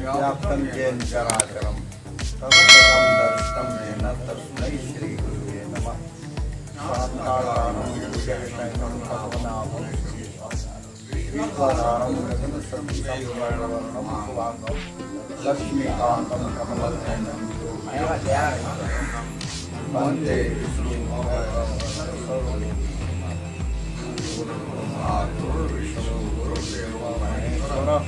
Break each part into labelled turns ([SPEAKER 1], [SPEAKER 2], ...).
[SPEAKER 1] व्याप्तं येन चराचरं तत्पदं दर्शितं येन तस्मै श्रीगुरुवे नमः। सात्कारणं योगविषयं पद्मनाभं श्रीवरानं गगनसदृशं वर्णवर्णं शुभांगं लक्ष्मीकान्तं कमलनयनं वन्दे गुरुर्विष्णु गुरुर्देवो महेश्वरः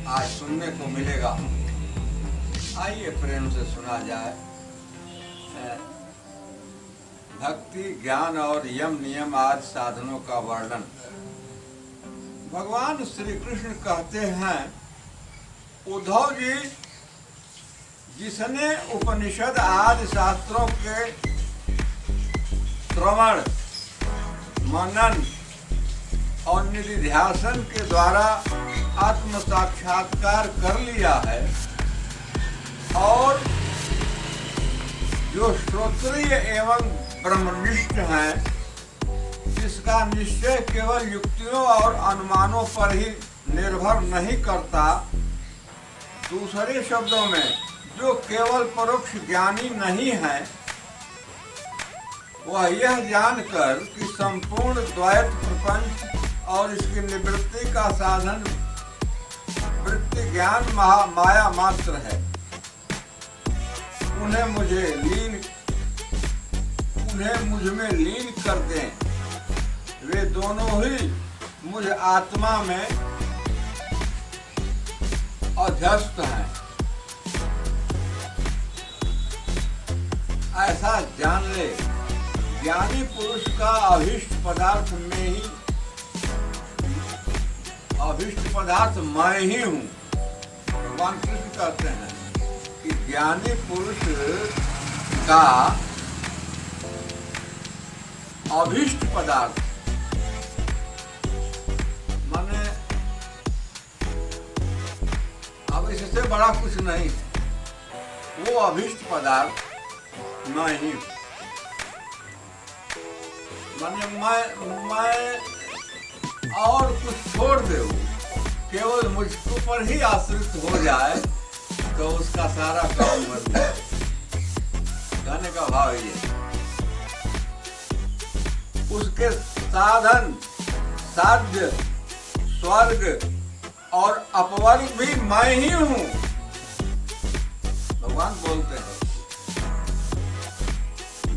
[SPEAKER 1] आज सुनने को मिलेगा। आइए प्रेम से सुना जाए। भक्ति, ज्ञान और यम नियम आदि साधनों का वर्णन। भगवान श्री कृष्ण कहते हैं, उद्धव जी, जिसने उपनिषद आदि शास्त्रों के श्रवण, मनन और निधिध्यासन के द्वारा आत्म साक्षात्कार कर लिया है और जो श्रोत्रिय एवं ब्रह्मनिष्ठ हैं, जिसका निश्चय केवल युक्तियों और अनुमानों पर ही निर्भर नहीं करता, दूसरे शब्दों में जो केवल परोक्ष ज्ञानी नहीं है, वह यह जानकर कि संपूर्ण द्वैत प्रपंच और इसकी निवृत्ति का साधन वृत्ति ज्ञान माया मात्र है, उन्हें मुझ में लीन कर दें। वे दोनों ही मुझ आत्मा में अध्यस्त हैं। ऐसा जान ले, ज्ञानी पुरुष का अभीष्ट पदार्थ में ही अभीष्ट पदार्थ मैं ही हूँ। भगवान कृष्ण कहते हैं कि ज्ञानी पुरुष का अभीष्ट पदार्थ माने अब इससे बड़ा कुछ नहीं, वो अभीष्ट पदार्थ मैं ही माने मैं और कुछ छोड़ दे, केवल मुझको पर ही आश्रित हो जाए तो उसका सारा काम मर जाए। कहने का भाव ये, उसके साधन, साध्य, स्वर्ग और अपवर्ग भी मैं ही हूँ। भगवान बोलते हैं,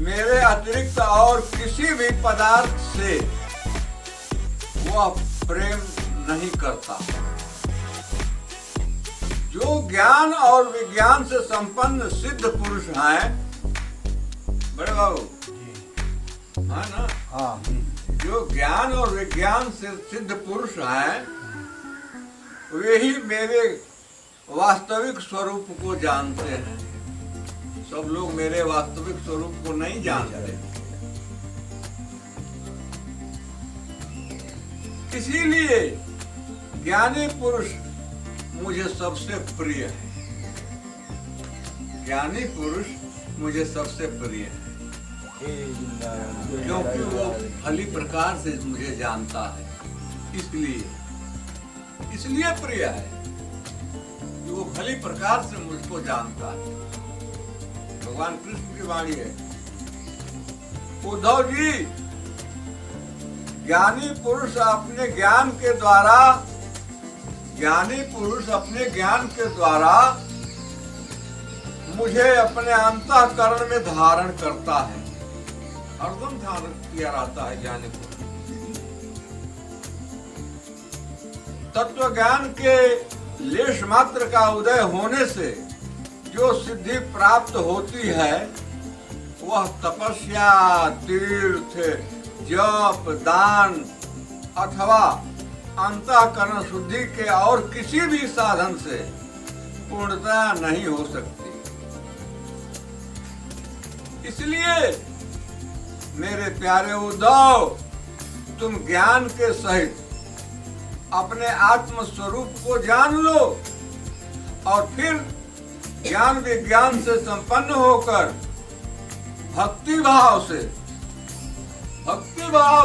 [SPEAKER 1] मेरे अतिरिक्त और किसी भी पदार्थ से वह प्रेम नहीं करता। जो ज्ञान और विज्ञान से संपन्न सिद्ध पुरुष हैं, बड़े बाबू है ना? हाँ। जो ज्ञान और विज्ञान से सिद्ध पुरुष हैं, वे ही मेरे वास्तविक स्वरूप को जानते हैं। सब लोग मेरे वास्तविक स्वरूप को नहीं जानते। इसीलिए ज्ञानी पुरुष मुझे सबसे प्रिय है। ज्ञानी पुरुष मुझे सबसे प्रिय है क्योंकि वो भली प्रकार से मुझे जानता है, इसलिए प्रिय है कि वो भली प्रकार से मुझको जानता है। भगवान कृष्ण की वाणी है, उद्धव जी, ज्ञानी पुरुष अपने ज्ञान के द्वारा मुझे अपने अंतःकरण में धारण करता है। हरदम धारण किया रहता है ज्ञानी पुरुष। तत्व ज्ञान के लेश मात्र का उदय होने से जो सिद्धि प्राप्त होती है वह तपस्या, तीर्थ, जप, दान अथवा अंतःकरण शुद्धि के और किसी भी साधन से पूर्णता नहीं हो सकती। इसलिए मेरे प्यारे उद्धव, तुम ज्ञान के सहित अपने आत्म स्वरूप को जान लो और फिर ज्ञान विज्ञान से संपन्न होकर भक्ति भाव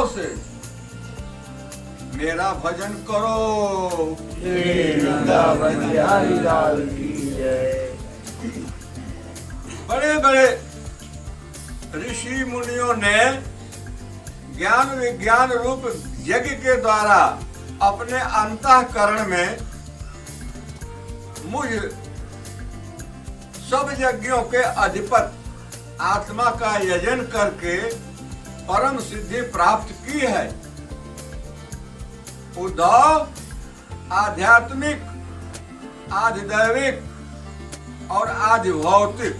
[SPEAKER 1] से मेरा भजन करो। बड़े बड़े ऋषि मुनियों ने ज्ञान विज्ञान रूप यज्ञ के द्वारा अपने अंतःकरण में मुझ सब यज्ञों के अधिपति आत्मा का यजन करके परम सिद्धि प्राप्त की है। उद्धव, आध्यात्मिक, आधिदैविक और आधिभौतिक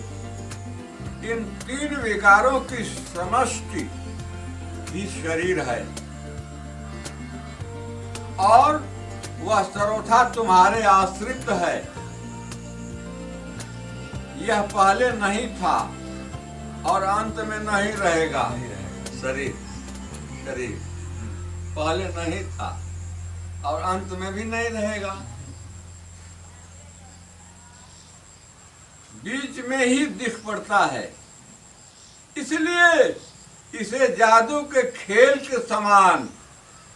[SPEAKER 1] इन तीन विकारों की समष्टि ही शरीर है और वह सर्वथा तुम्हारे आश्रित है। यह पहले नहीं था और अंत में नहीं रहेगा। शरीर पहले नहीं था और अंत में भी नहीं रहेगा, बीच में ही दिख पड़ता है। इसलिए इसे जादू के खेल के समान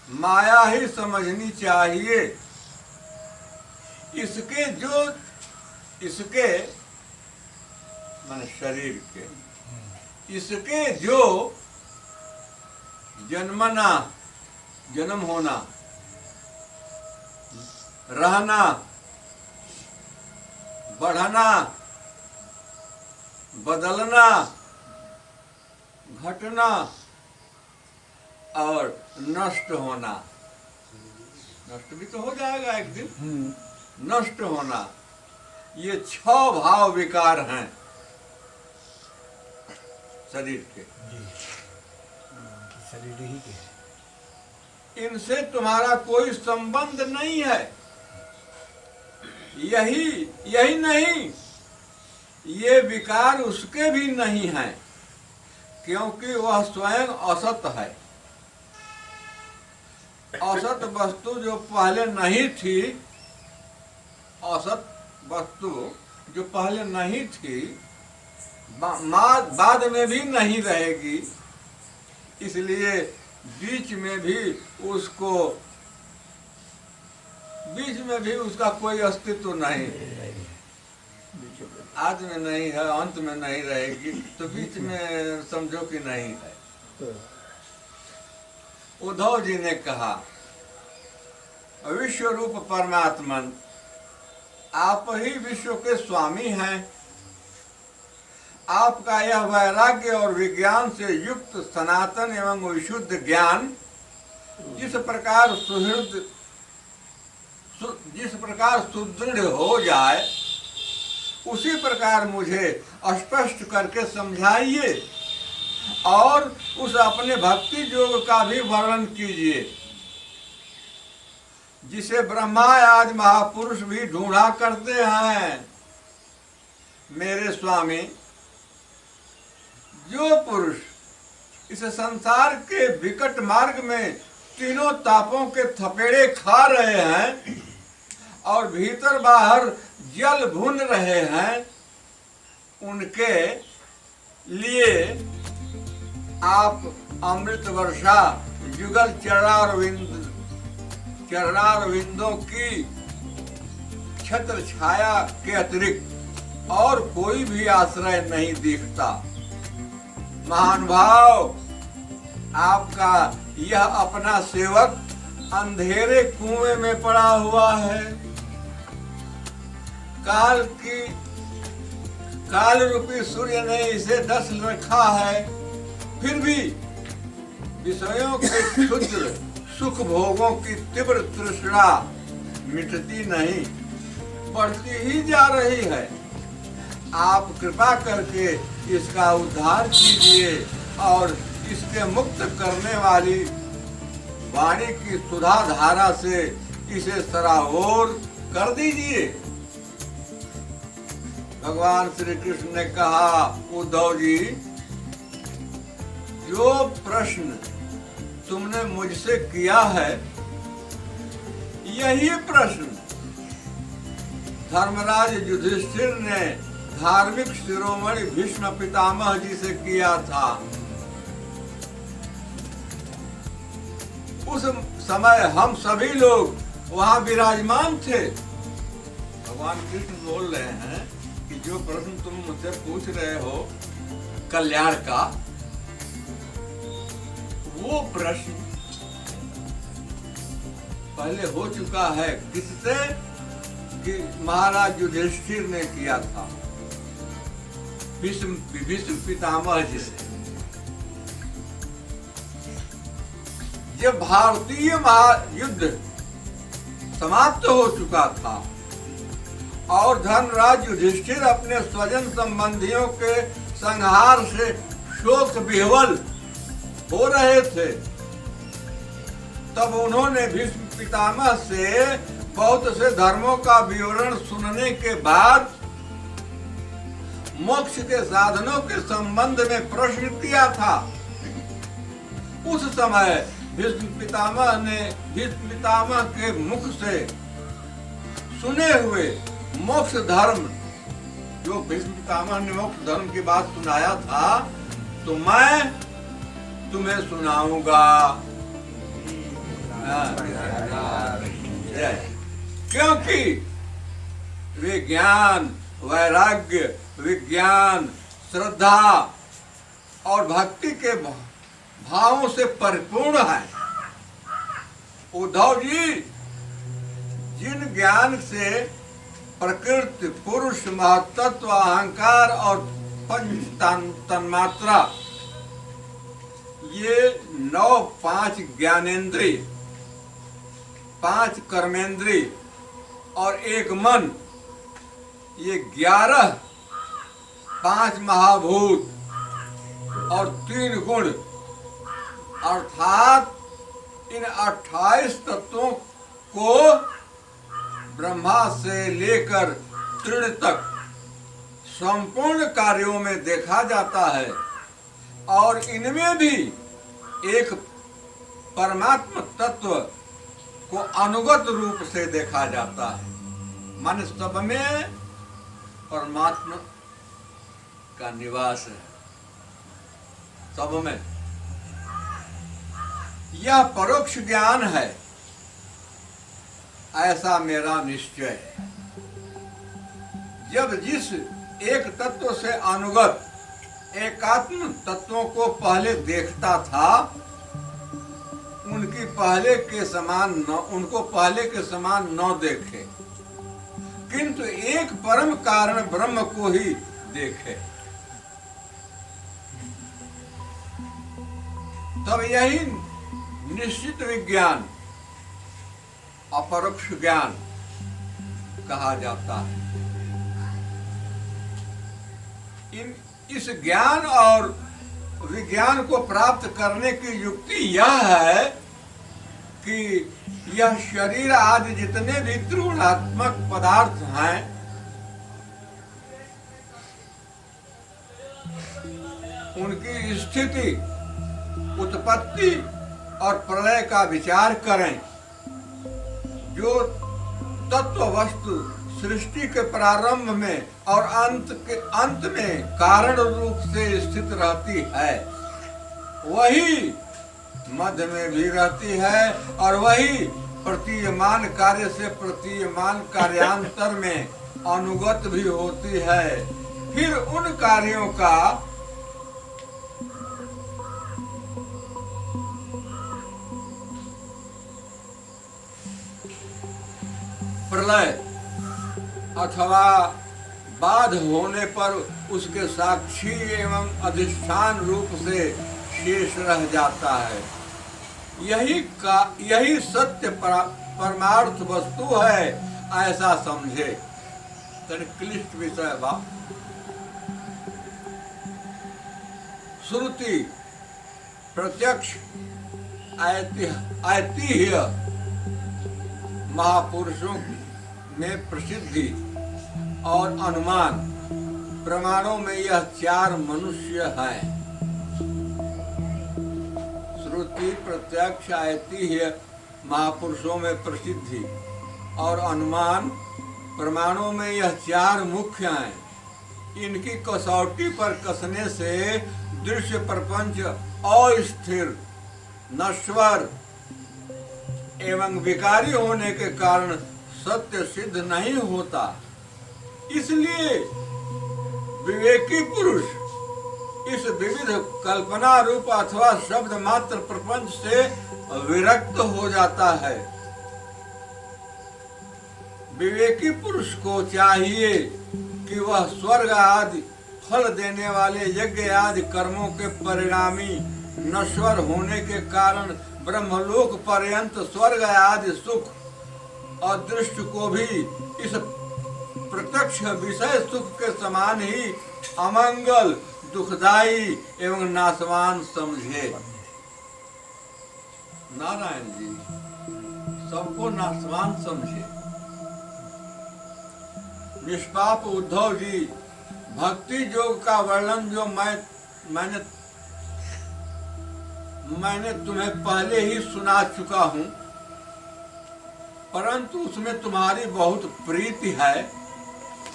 [SPEAKER 1] माया ही समझनी चाहिए। इसके माने शरीर के, इसके जो जन्म होना, रहना, बढ़ना, बदलना, घटना और नष्ट होना, नष्ट भी तो हो जाएगा एक दिन, नष्ट होना, ये 6 भाव विकार हैं शरीर के।
[SPEAKER 2] शरीर ही के,
[SPEAKER 1] इनसे तुम्हारा कोई संबंध नहीं है। यही नहीं, ये विकार उसके भी नहीं है क्योंकि वह स्वयं असत है। असत वस्तु जो पहले नहीं थी, असत वस्तु जो पहले नहीं थी बाद में भी नहीं रहेगी। इसलिए बीच में भी उसका कोई अस्तित्व नहीं। आदि में नहीं है, अंत में नहीं रहेगी, तो बीच में समझो कि नहीं है। उद्धव जी ने कहा, विश्व रूप परमात्मन, आप ही विश्व के स्वामी हैं। आपका यह वैराग्य और विज्ञान से युक्त सनातन एवं विशुद्ध ज्ञान जिस प्रकार सुदृढ़ हो जाए, उसी प्रकार मुझे स्पष्ट करके समझाइए और उस अपने भक्ति योग का भी वर्णन कीजिए जिसे ब्रह्मा आदि महापुरुष भी ढूंढा करते हैं। मेरे स्वामी, जो पुरुष इस संसार के विकट मार्ग में तीनों तापों के थपेड़े खा रहे हैं और भीतर बाहर जल भून रहे हैं, उनके लिए आप अमृत वर्षा युगल चरणारविंदों की छत्र छाया के अतिरिक्त और कोई भी आश्रय नहीं दिखता। महानुभाव, आपका यह अपना सेवक अंधेरे कुएं में पड़ा हुआ है। काल रूपी सूर्य ने इसे डस रखा है, फिर भी विषयों के क्षुद्र सुख भोगों की तीव्र तृष्णा मिटती नहीं, बढ़ती ही जा रही है। आप कृपा करके इसका उद्धार कीजिए और इसके मुक्त करने वाली वाणी की सुधा धारा से इसे सराबोर कर दीजिए। भगवान श्री कृष्ण ने कहा, उद्धव जी, जो प्रश्न तुमने मुझसे किया है, यही प्रश्न धर्मराज युधिष्ठिर ने धार्मिक शिरोमणि भीष्म पितामह जी से किया था। उस समय हम सभी लोग वहां विराजमान थे। भगवान कृष्ण बोल रहे हैं कि जो प्रश्न तुम मुझसे पूछ रहे हो कल्याण का, वो प्रश्न पहले हो चुका है। किससे? कि महाराज युधिष्ठिर ने किया था, भीष्म पितामह जी से। जब भारतीय महायुद्ध समाप्त हो चुका था और धर्मराज युधिष्ठिर अपने स्वजन संबंधियों के संहार से शोक विह्वल हो रहे थे, तब उन्होंने भीष्म पितामह से बहुत से धर्मों का विवरण सुनने के बाद मोक्ष के साधनों के संबंध में प्रश्न किया था। उस समय भीष्म पितामह के मुख से सुने हुए मोक्ष धर्म, जो भीष्म पितामह ने मोक्ष धर्म की बात सुनाया था, तो मैं तुम्हें सुनाऊंगा। क्योंकि वे ज्ञान, वैराग्य, विज्ञान, श्रद्धा और भक्ति के भावों से परिपूर्ण है। उद्धव जी, जिन ज्ञान से प्रकृति, पुरुष, महत्त्व, अहंकार और पंच तन्मात्रा, ये 9-5 ज्ञानेंद्रिय, 5 कर्मेंद्रिय और 1 मन, ये 11 5 महाभूत और 3 गुण, अर्थात इन 28 तत्वों को ब्रह्मा से लेकर तृण तक संपूर्ण कार्यों में देखा जाता है और इनमें भी एक परमात्मा तत्व को अनुगत रूप से देखा जाता है। माने सब में परमात्मा का निवास है, सब में। यह परोक्ष ज्ञान है, ऐसा मेरा निश्चय है। जब जिस एक तत्व से अनुगत एकात्म तत्वों को पहले देखता था, उनको पहले के समान न देखे, किंतु एक परम कारण ब्रह्म को ही देखे। तब यही निश्चित विज्ञान, अपरोक्ष ज्ञान कहा जाता है। इस ज्ञान और विज्ञान को प्राप्त करने की युक्ति यह है कि यह शरीर आदि जितने भी त्रिगुणात्मक पदार्थ हैं, उनकी स्थिति, उत्पत्ति और प्रलय का विचार करें। जो तत्व वस्तु सृष्टि के प्रारंभ में और अंत में कारण रूप से स्थित रहती है, वही मध्य में भी रहती है और वही प्रतीयमान कार्य से प्रतीयमान कार्यांतर में अनुगत भी होती है। फिर उन कार्यों का प्रलय अथवा बाध होने पर उसके साक्षी एवं अधिष्ठान रूप से शेष रह जाता है। यही सत्य परमार्थ वस्तु है, ऐसा समझे। क्लिष्ट विषय बा। श्रुति प्रत्यक्ष ऐतिह्य महापुरुषों में प्रसिद्धि और अनुमान प्रमाणों में यह चार मनुष्य हैं। श्रुति प्रत्यक्ष ऐतिह्य महापुरुषों में प्रसिद्धि और अनुमान प्रमाणों में यह चार मुख्य हैं। इनकी कसौटी पर कसने से दृश्य प्रपंच अस्थिर, नश्वर एवं विकारी होने के कारण सत्य सिद्ध नहीं होता। इसलिए विवेकी पुरुष इस विविध कल्पना रूप अथवा शब्द मात्र प्रपंच से विरक्त हो जाता है। विवेकी पुरुष को चाहिए कि वह स्वर्ग आदि फल देने वाले यज्ञ आदि कर्मों के परिणामी नश्वर होने के कारण ब्रह्मलोक पर्यंत स्वर्ग आदि सुख और दृष्टि को भी इस प्रत्यक्ष विषय सुख के समान ही अमंगल, दुखदायी एवं नाशवान समझे। नारायण जी सबको नाशवान समझे। निष्पाप उद्धव जी, भक्ति योग का वर्णन जो मैंने तुम्हें पहले ही सुना चुका हूं, परंतु उसमें तुम्हारी बहुत प्रीति है,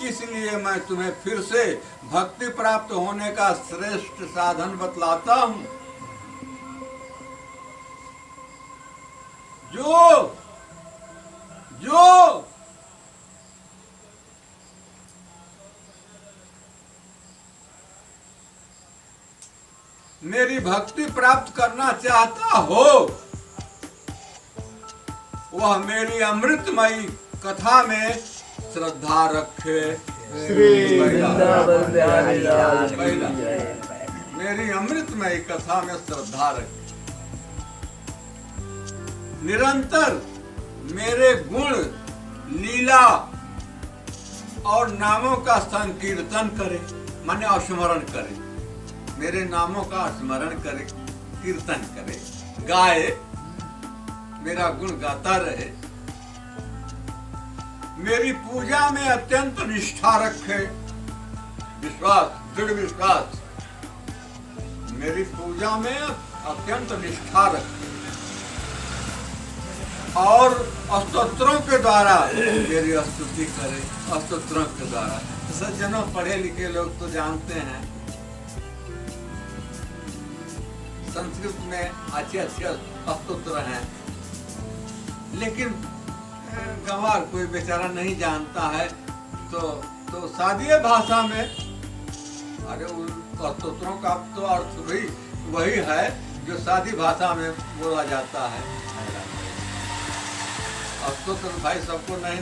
[SPEAKER 1] इसलिए मैं तुम्हें फिर से भक्ति प्राप्त होने का श्रेष्ठ साधन बतलाता हूं। जो मेरी भक्ति प्राप्त करना चाहता हो, वह मेरी अमृतमयी कथा में श्रद्धा रखे। मेरी अमृतमयी कथा में श्रद्धा रखे। निरंतर मेरे गुण, लीला और नामों का संकीर्तन करे, माने स्मरण करे। मेरे नामों का स्मरण करे, कीर्तन करे, गाए, मेरा गुण गाता रहे। मेरी पूजा में अत्यंत निष्ठा रखे, विश्वास, दृढ़ विश्वास। मेरी पूजा में अत्यंत निष्ठा रखे और स्तोत्रों के द्वारा मेरी स्तुति करे। स्तोत्रों के द्वारा सज्जनों, पढ़े लिखे लोग तो जानते हैं, संस्कृत में अच्छे स्तोत्र हैं, लेकिन गंवार कोई बेचारा नहीं जानता है तो सादीय भाषा में, अरे उन स्तोत्रों का तो अर्थ भी वही है जो सादी भाषा में बोला जाता है। स्तोत्र भाई सबको नहीं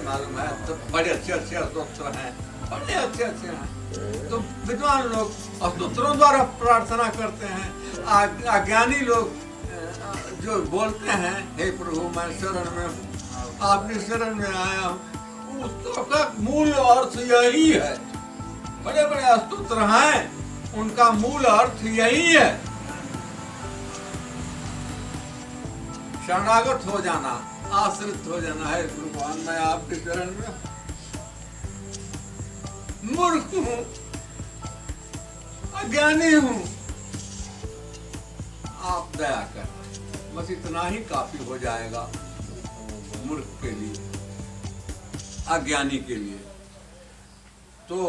[SPEAKER 1] मालूम है, तो बड़े अच्छे स्तोत्र हैं, बड़े अच्छे हैं। तो विद्वान लोग स्तोत्रों द्वारा प्रार्थना करते हैं। अज्ञानी लोग जो बोलते हैं, हे प्रभु मैं शरण में हूँ, आपकी शरण में आया हूँ, उसका मूल अर्थ यही है। बड़े बड़े स्तोत्र हैं, उनका मूल अर्थ यही है, शरणागत हो जाना, आश्रित हो जाना है। भगवान मैं आपकी शरण में हूँ, मूर्ख हूँ, अज्ञानी हूँ, आप दया कर। बस इतना ही काफी हो जाएगा मूर्ख के लिए, अज्ञानी के लिए। तो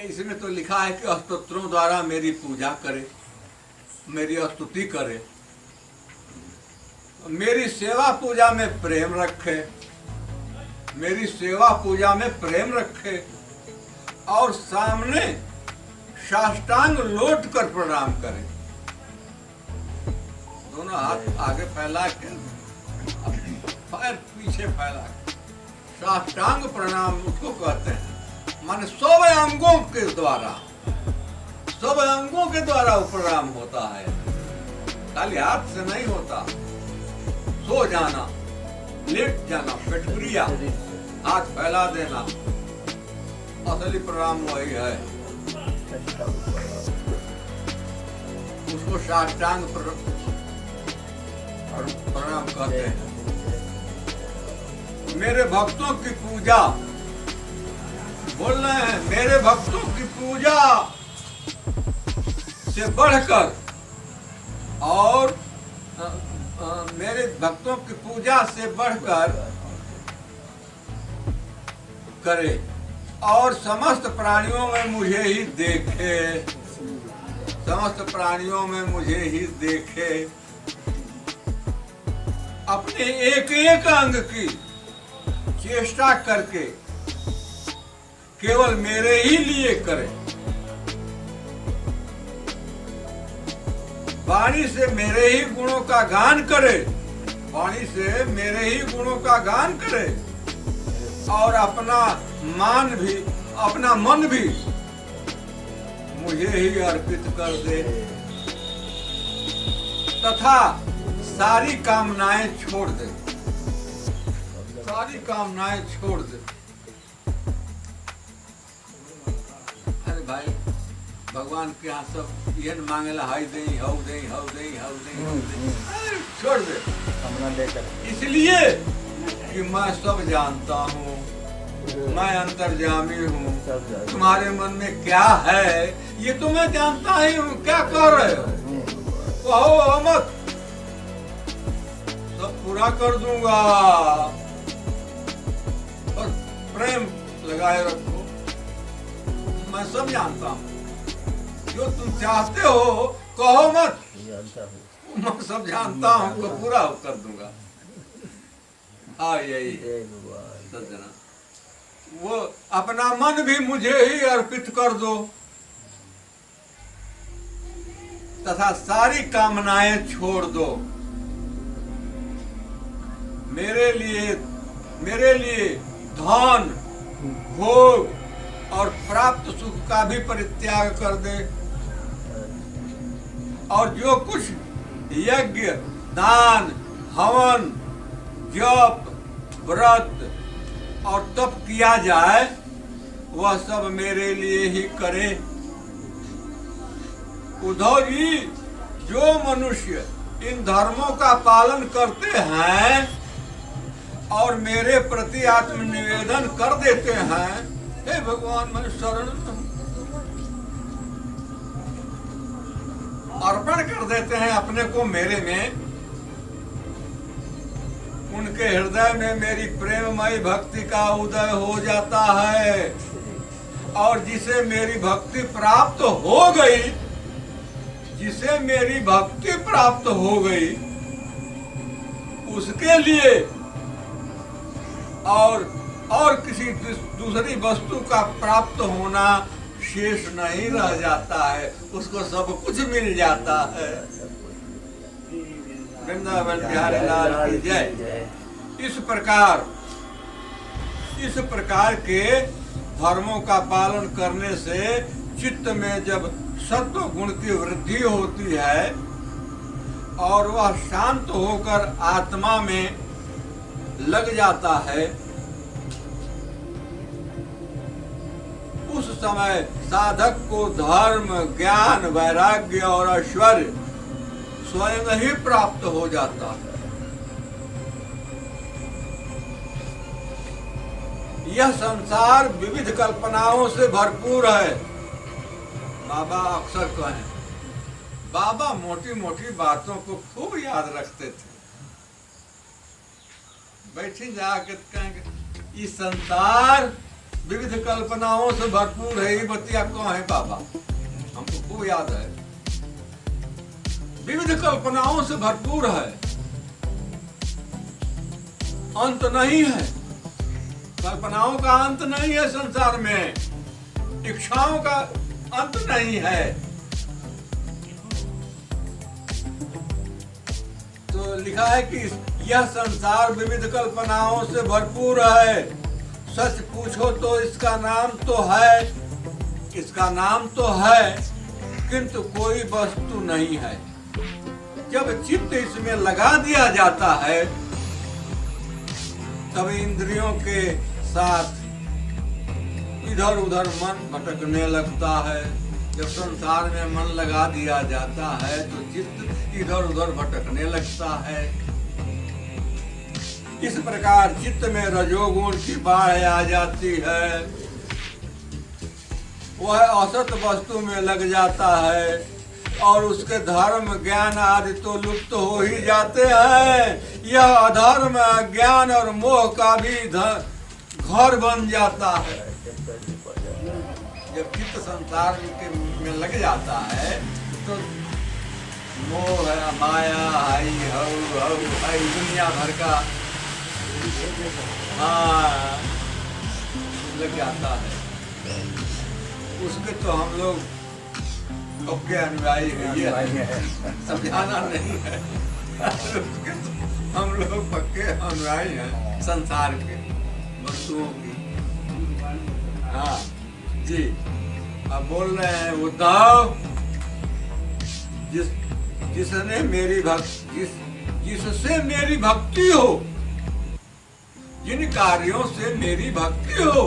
[SPEAKER 1] इसमें तो लिखा है कि स्तोत्रों द्वारा मेरी पूजा करे, मेरी स्तुति करे, मेरी सेवा पूजा में प्रेम रखे, मेरी सेवा पूजा में प्रेम रखे और सामने साष्टांग लौट कर प्रणाम करे। दोनों हाथ आगे फैला के पैर पीछे फैला के साष्टांग प्रणाम उसको कहते हैं। माने सब अंगों के द्वारा, सब अंगों के द्वारा प्रणाम होता है, खाली हाथ से नहीं होता। सो जाना, लेट जाना, पेटक्रिया, हाथ फैला देना, असली प्रणाम वही है। उसको साष्टांग प्रणाम कहते हैं। मेरे भक्तों की पूजा, बोल रहे हैं, मेरे भक्तों की पूजा से बढ़कर और मेरे भक्तों की पूजा से बढ़कर करे और समस्त प्राणियों में मुझे ही देखे, समस्त प्राणियों में मुझे ही देखे। अपने एक एक अंग की चेष्टा करके केवल मेरे ही लिए करे। वाणी से मेरे ही गुणों का गान करे, वाणी से मेरे ही गुणों का गान करे और अपना मान भी, अपना मन भी मुझे ही अर्पित कर दे तथा सारी कामनाएं छोड़ दे, सारी कामनाएं छोड़ दे। अरे भाई, भगवान के यहाँ सब ये मांगेला, high they, how they, how they, how they, how they, छोड़ दे कामना लेकर। इसलिए कि मैं सब जानता हूँ, मैं अंतर्यामी हूँ, तुम्हारे मन में क्या है ये तो मैं जानता ही हूँ। क्या कर रहे हो, कहो मत, सब पूरा कर दूंगा, और प्रेम लगाए रखो। मैं सब जानता हूँ, जो तुम चाहते हो कहो मत, मैं सब जानता हूँ, तो पूरा कर दूंगा। हाँ यही सज्जना, वो अपना मन भी मुझे ही अर्पित कर दो तथा सारी कामनाएं छोड़ दो। मेरे लिए धन, भोग और प्राप्त सुख का भी परित्याग कर दे और जो कुछ यज्ञ, दान, हवन, जप, व्रत और तप किया जाए वह सब मेरे लिए ही करे। उद्धव जी, जो मनुष्य इन धर्मों का पालन करते हैं और मेरे प्रति आत्मनिवेदन कर देते हैं, हे भगवान मैं शरण अर्पण कर देते हैं अपने को मेरे में, उनके हृदय में मेरी प्रेममयी भक्ति का उदय हो जाता है और जिसे मेरी भक्ति प्राप्त हो गई, जिसे मेरी भक्ति प्राप्त हो गई, उसके लिए और किसी दूसरी वस्तु का प्राप्त होना शेष नहीं रह जाता है, उसको सब कुछ मिल जाता है। वृंदावन बिहारी लाल की जय। इस प्रकार के धर्मों का पालन करने से चित्त में जब सत्व गुण की वृद्धि होती है और वह शांत होकर आत्मा में लग जाता है, उस समय साधक को धर्म, ज्ञान, वैराग्य और ऐश्वर्य स्वयं ही प्राप्त हो जाता है। यह संसार विविध कल्पनाओं से भरपूर है। बाबा अक्सर कहें, बाबा मोटी मोटी बातों को खूब याद रखते थे। बैठी जाके कहेंगे इस संसार विविध कल्पनाओं से भरपूर है, ये बतिया कौन है बाबा, हमको खूब याद है। विविध कल्पनाओं से भरपूर है, अंत नहीं है, कल्पनाओं का अंत नहीं है संसार में, इच्छाओं का अंत नहीं है। तो लिखा है कि यह संसार विविध कल्पनाओं से भरपूर है, सच पूछो तो इसका नाम तो है, इसका नाम तो है किंतु कोई वस्तु नहीं है। जब चित्त इसमें लगा दिया जाता है तब इंद्रियों के साथ इधर उधर मन भटकने लगता है। जब संसार में मन लगा दिया जाता है तो चित्त इधर उधर भटकने लगता है। इस प्रकार चित्त में रजोगुण की बाढ़ आ जाती है, वह असत वस्तु में लग जाता है और उसके धर्म ज्ञान आदि तो लुप्त हो ही जाते हैं। यह अधर्म ज्ञान और मोह का भी घर बन जाता है। जब चित्त संसार में लग जाता है तो मोह है, माया हाई हाई दुनिया भर का लग जाता है। उसके तो हम लोग पक्के अनुयायी है, समझाना नहीं है। उसके तो हम लोग पक्के अनुयायी हैं संसार के वस्तुओं की। हाँ जी, अब बोल रहे हैं उद्धव, जिसने मेरी भक्ति जिससे मेरी भक्ति हो, जिन कार्यों से मेरी भक्ति हो,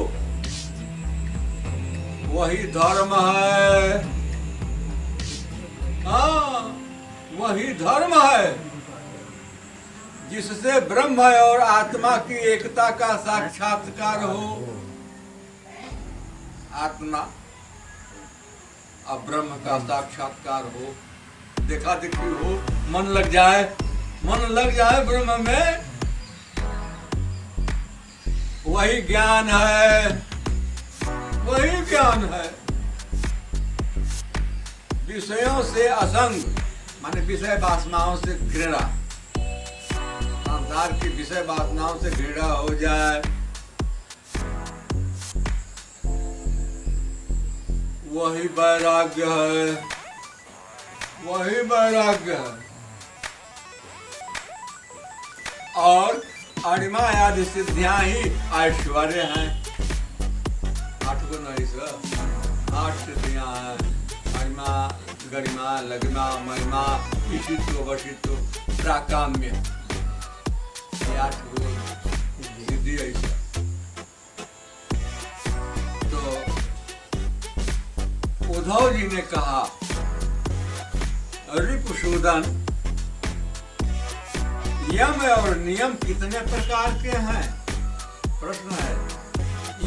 [SPEAKER 1] वही धर्म है। हाँ, वही धर्म है जिससे ब्रह्म और आत्मा की एकता का साक्षात्कार हो। आत्मा और ब्रह्म का साक्षात्कार हो, देखा देखी हो, मन लग जाए ब्रह्म में, वही ज्ञान है, वही ज्ञान है। विषयों से असंग माने विषय वासनाओं से घृणा, संसार की विषय वासनाओं से घृणा हो जाए, वही वैराग्य है, वही वैराग्य है। और अणिमा आदि सिद्धियां ही ऐश्वर्य हैं। 8 गुण नहीं सर, 8 सिद्धियां हैं। अणिमा, गरिमा, लगिमा, महिमा, ईशित्व, वशित्व, प्राकाम्य, ये 8 गुण सिद्धि ऐसा। तो उद्धव जी ने कहा, रिपुसूदन, यम और नियम कितने प्रकार के हैं? प्रश्न है,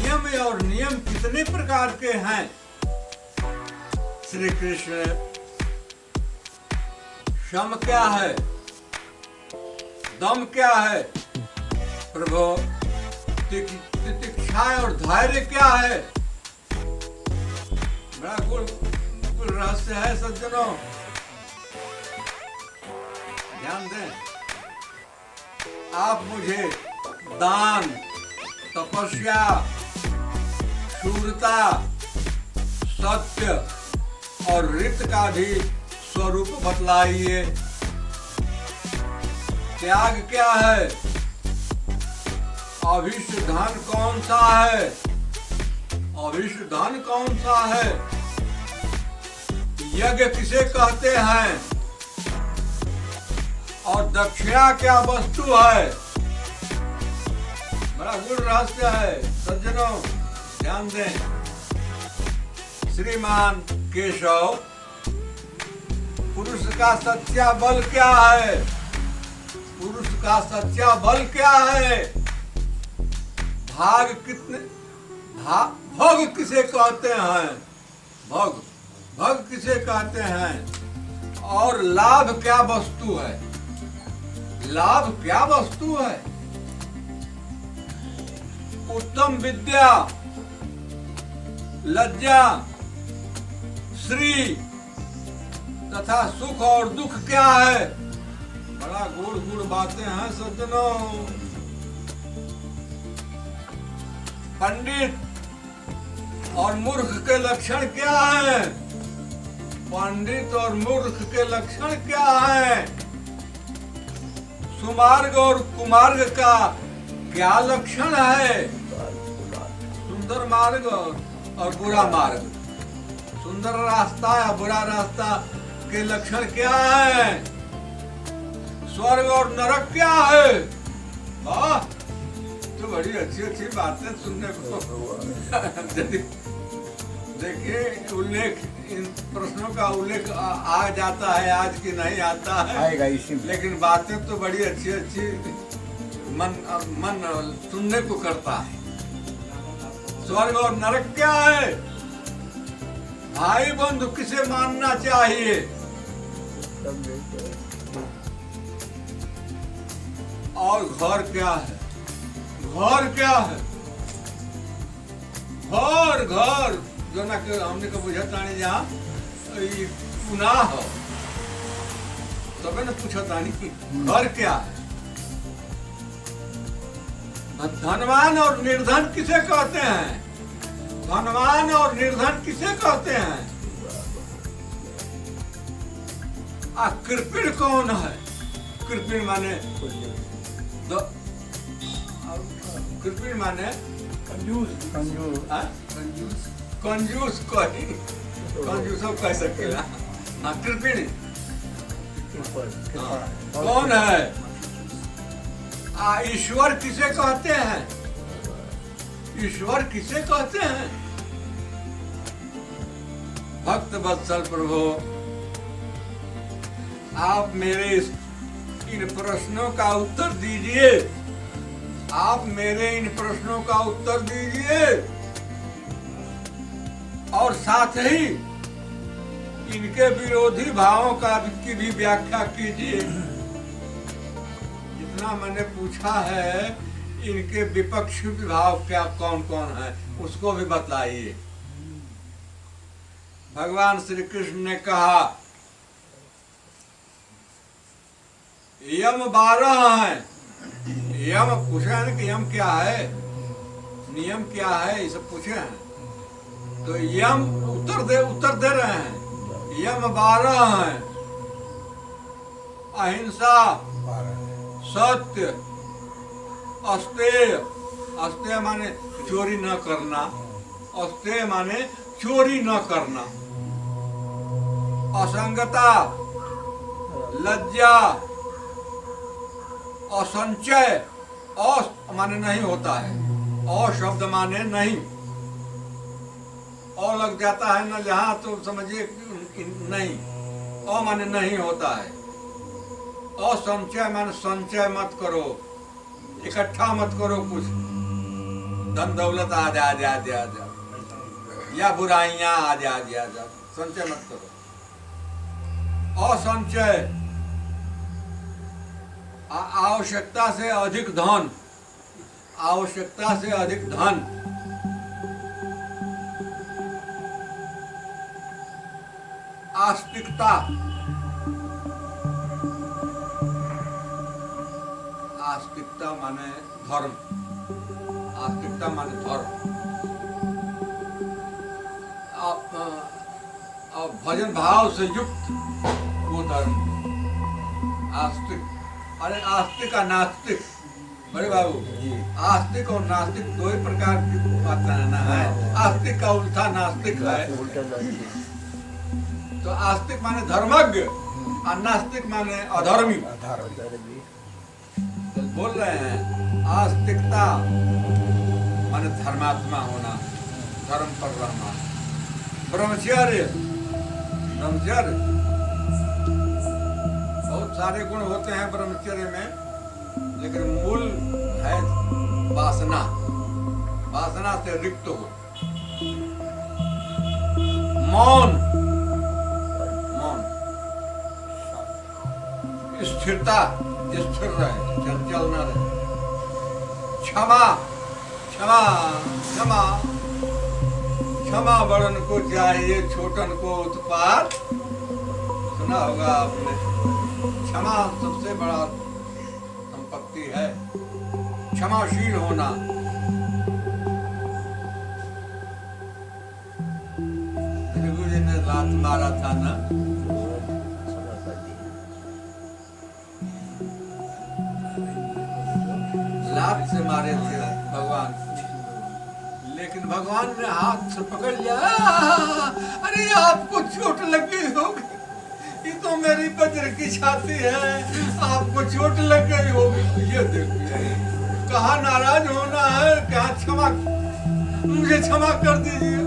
[SPEAKER 1] यम और नियम कितने प्रकार के हैं? श्री कृष्ण, शम क्या है, दम क्या है, प्रभु तितिक्षा और धैर्य क्या है? बड़ा कुल रहस्य है सज्जनों, ध्यान दें। आप मुझे दान, तपस्या, शूरता, सत्य और ऋत का भी स्वरूप बतलाइए। त्याग क्या है? अभिष्ट धन कौन सा है? अभिष्ट धन कौन सा है? यज्ञ किसे कहते हैं? और दक्षिणा क्या वस्तु है? बड़ा गुण रहस्य है सज्जनों, ध्यान दें। श्रीमान केशव, पुरुष का सच्चा बल क्या है? पुरुष का सच्चा बल क्या है? भाग कितने, भोग किसे कहते हैं? भोग किसे कहते हैं? और लाभ क्या वस्तु है? लाभ क्या वस्तु है? उत्तम विद्या, लज्जा, श्री तथा सुख और दुख क्या है? बड़ा गुड़ गुड़ बातें हैं सज्जनों। पंडित और मूर्ख के लक्षण क्या है? पंडित और मूर्ख के लक्षण क्या है? सुमार्ग और कुमार्ग का क्या लक्षण है? सुंदर मार्ग और बुरा मार्ग। सुंदर रास्ता या बुरा रास्ता के लक्षण क्या है? स्वर्ग और नरक क्या है? वाह, तो बड़ी अच्छी अच्छी बातें सुनने को देखिए उल्लेख, इन प्रश्नों का उल्लेख आ जाता है, आज की नहीं आता है,
[SPEAKER 2] आएगा इसी में।
[SPEAKER 1] लेकिन बातें तो बड़ी अच्छी अच्छी मन सुनने को करता है। स्वर्ग और नरक क्या है? भाई बंधु किसे मानना चाहिए? और घर क्या है? घर क्या है? घर घर जो ना कि हमने को बुझता नहीं, जहाँ पुनाह हो तबे न पूछता नहीं घर क्या है। धनवान और निर्धन किसे कहते हैं? धनवान और निर्धन किसे कहते हैं? कृपण कौन है? कृपण माने कृपण माने
[SPEAKER 2] कंजूस कंजूस
[SPEAKER 1] कंजूस कंजूस कोई कंजूस कह सकेला। हाँ, कृपण कौन है? ईश्वर किसे कहते हैं? ईश्वर किसे कहते हैं? भक्त वत्सल प्रभु, आप मेरे इन प्रश्नों का उत्तर दीजिए। आप मेरे इन प्रश्नों का उत्तर दीजिए और साथ ही इनके विरोधी भावों की भी व्याख्या कीजिए। जितना मैंने पूछा है, इनके विपक्षी भाव क्या कौन कौन है उसको भी बताइए। भगवान श्री कृष्ण ने कहा यम 12 है। यम पूछे हैं कि यम क्या है, नियम क्या है, ये सब पूछे हैं तो यम उत्तर दे रहे हैं। यम 12 है। अहिंसा, सत्य, अस्तेय, अस्तेय माने चोरी न करना, अस्तेय माने चोरी न करना, असंगता, लज्जा, असंचय, अस माने नहीं होता है, अ शब्द माने नहीं, अ लग जाता है ना जहां तो समझिए नहीं, अ माने नहीं होता है। असंचय माने संचय मत करो, इकट्ठा मत करो कुछ, धन दौलत आ जा या बुराइयां आ जा, संचय मत करो। असंचय, आवश्यकता से अधिक धन, आवश्यकता से अधिक धन। आस्तिकता, आस्तिकता माने धर्म, आस्तिकता माने धर्म। भजन भाव से युक्त वो धर्म आस्तिक। अरे आस्तिक और नास्तिक, बड़े बाबू, आस्तिक और नास्तिक दो ही प्रकार की बातें है। आस्तिक का उल्टा नास्तिक है। तो आस्तिक माने धर्मज्ञ और नास्तिक माने अधर्मी। तो बोल रहे हैं आस्तिकता माने धर्मात्मा होना, धर्म पर रहना। ब्रह्मचर्य, ब्रह्मचर्य बहुत सारे गुण होते हैं ब्रह्मचर्य में, लेकिन मूल है वासना, वासना से रिक्त हो। मौन, मौन स्थिरता स्थिर रहे, चंचल न रहे। क्षमा क्षमा क्षमा क्षमा बड़न को चाहिए, छोटन को उत्पात। सुना होगा आपने, क्षमा सबसे बड़ा संपत्ति है, क्षमाशील होना। गुरु जी ने लात मारा था ना, लात से मारे थे भगवान, लेकिन भगवान ने हाथ से पकड़ लिया। अरे आपको चोट लगी होगी, ये तो मेरी वज्र की छाती है, आपको चोट लग गई होगी। ये देखिए, कहाँ नाराज होना है, कहाँ क्षमा, मुझे क्षमा कर दीजिए।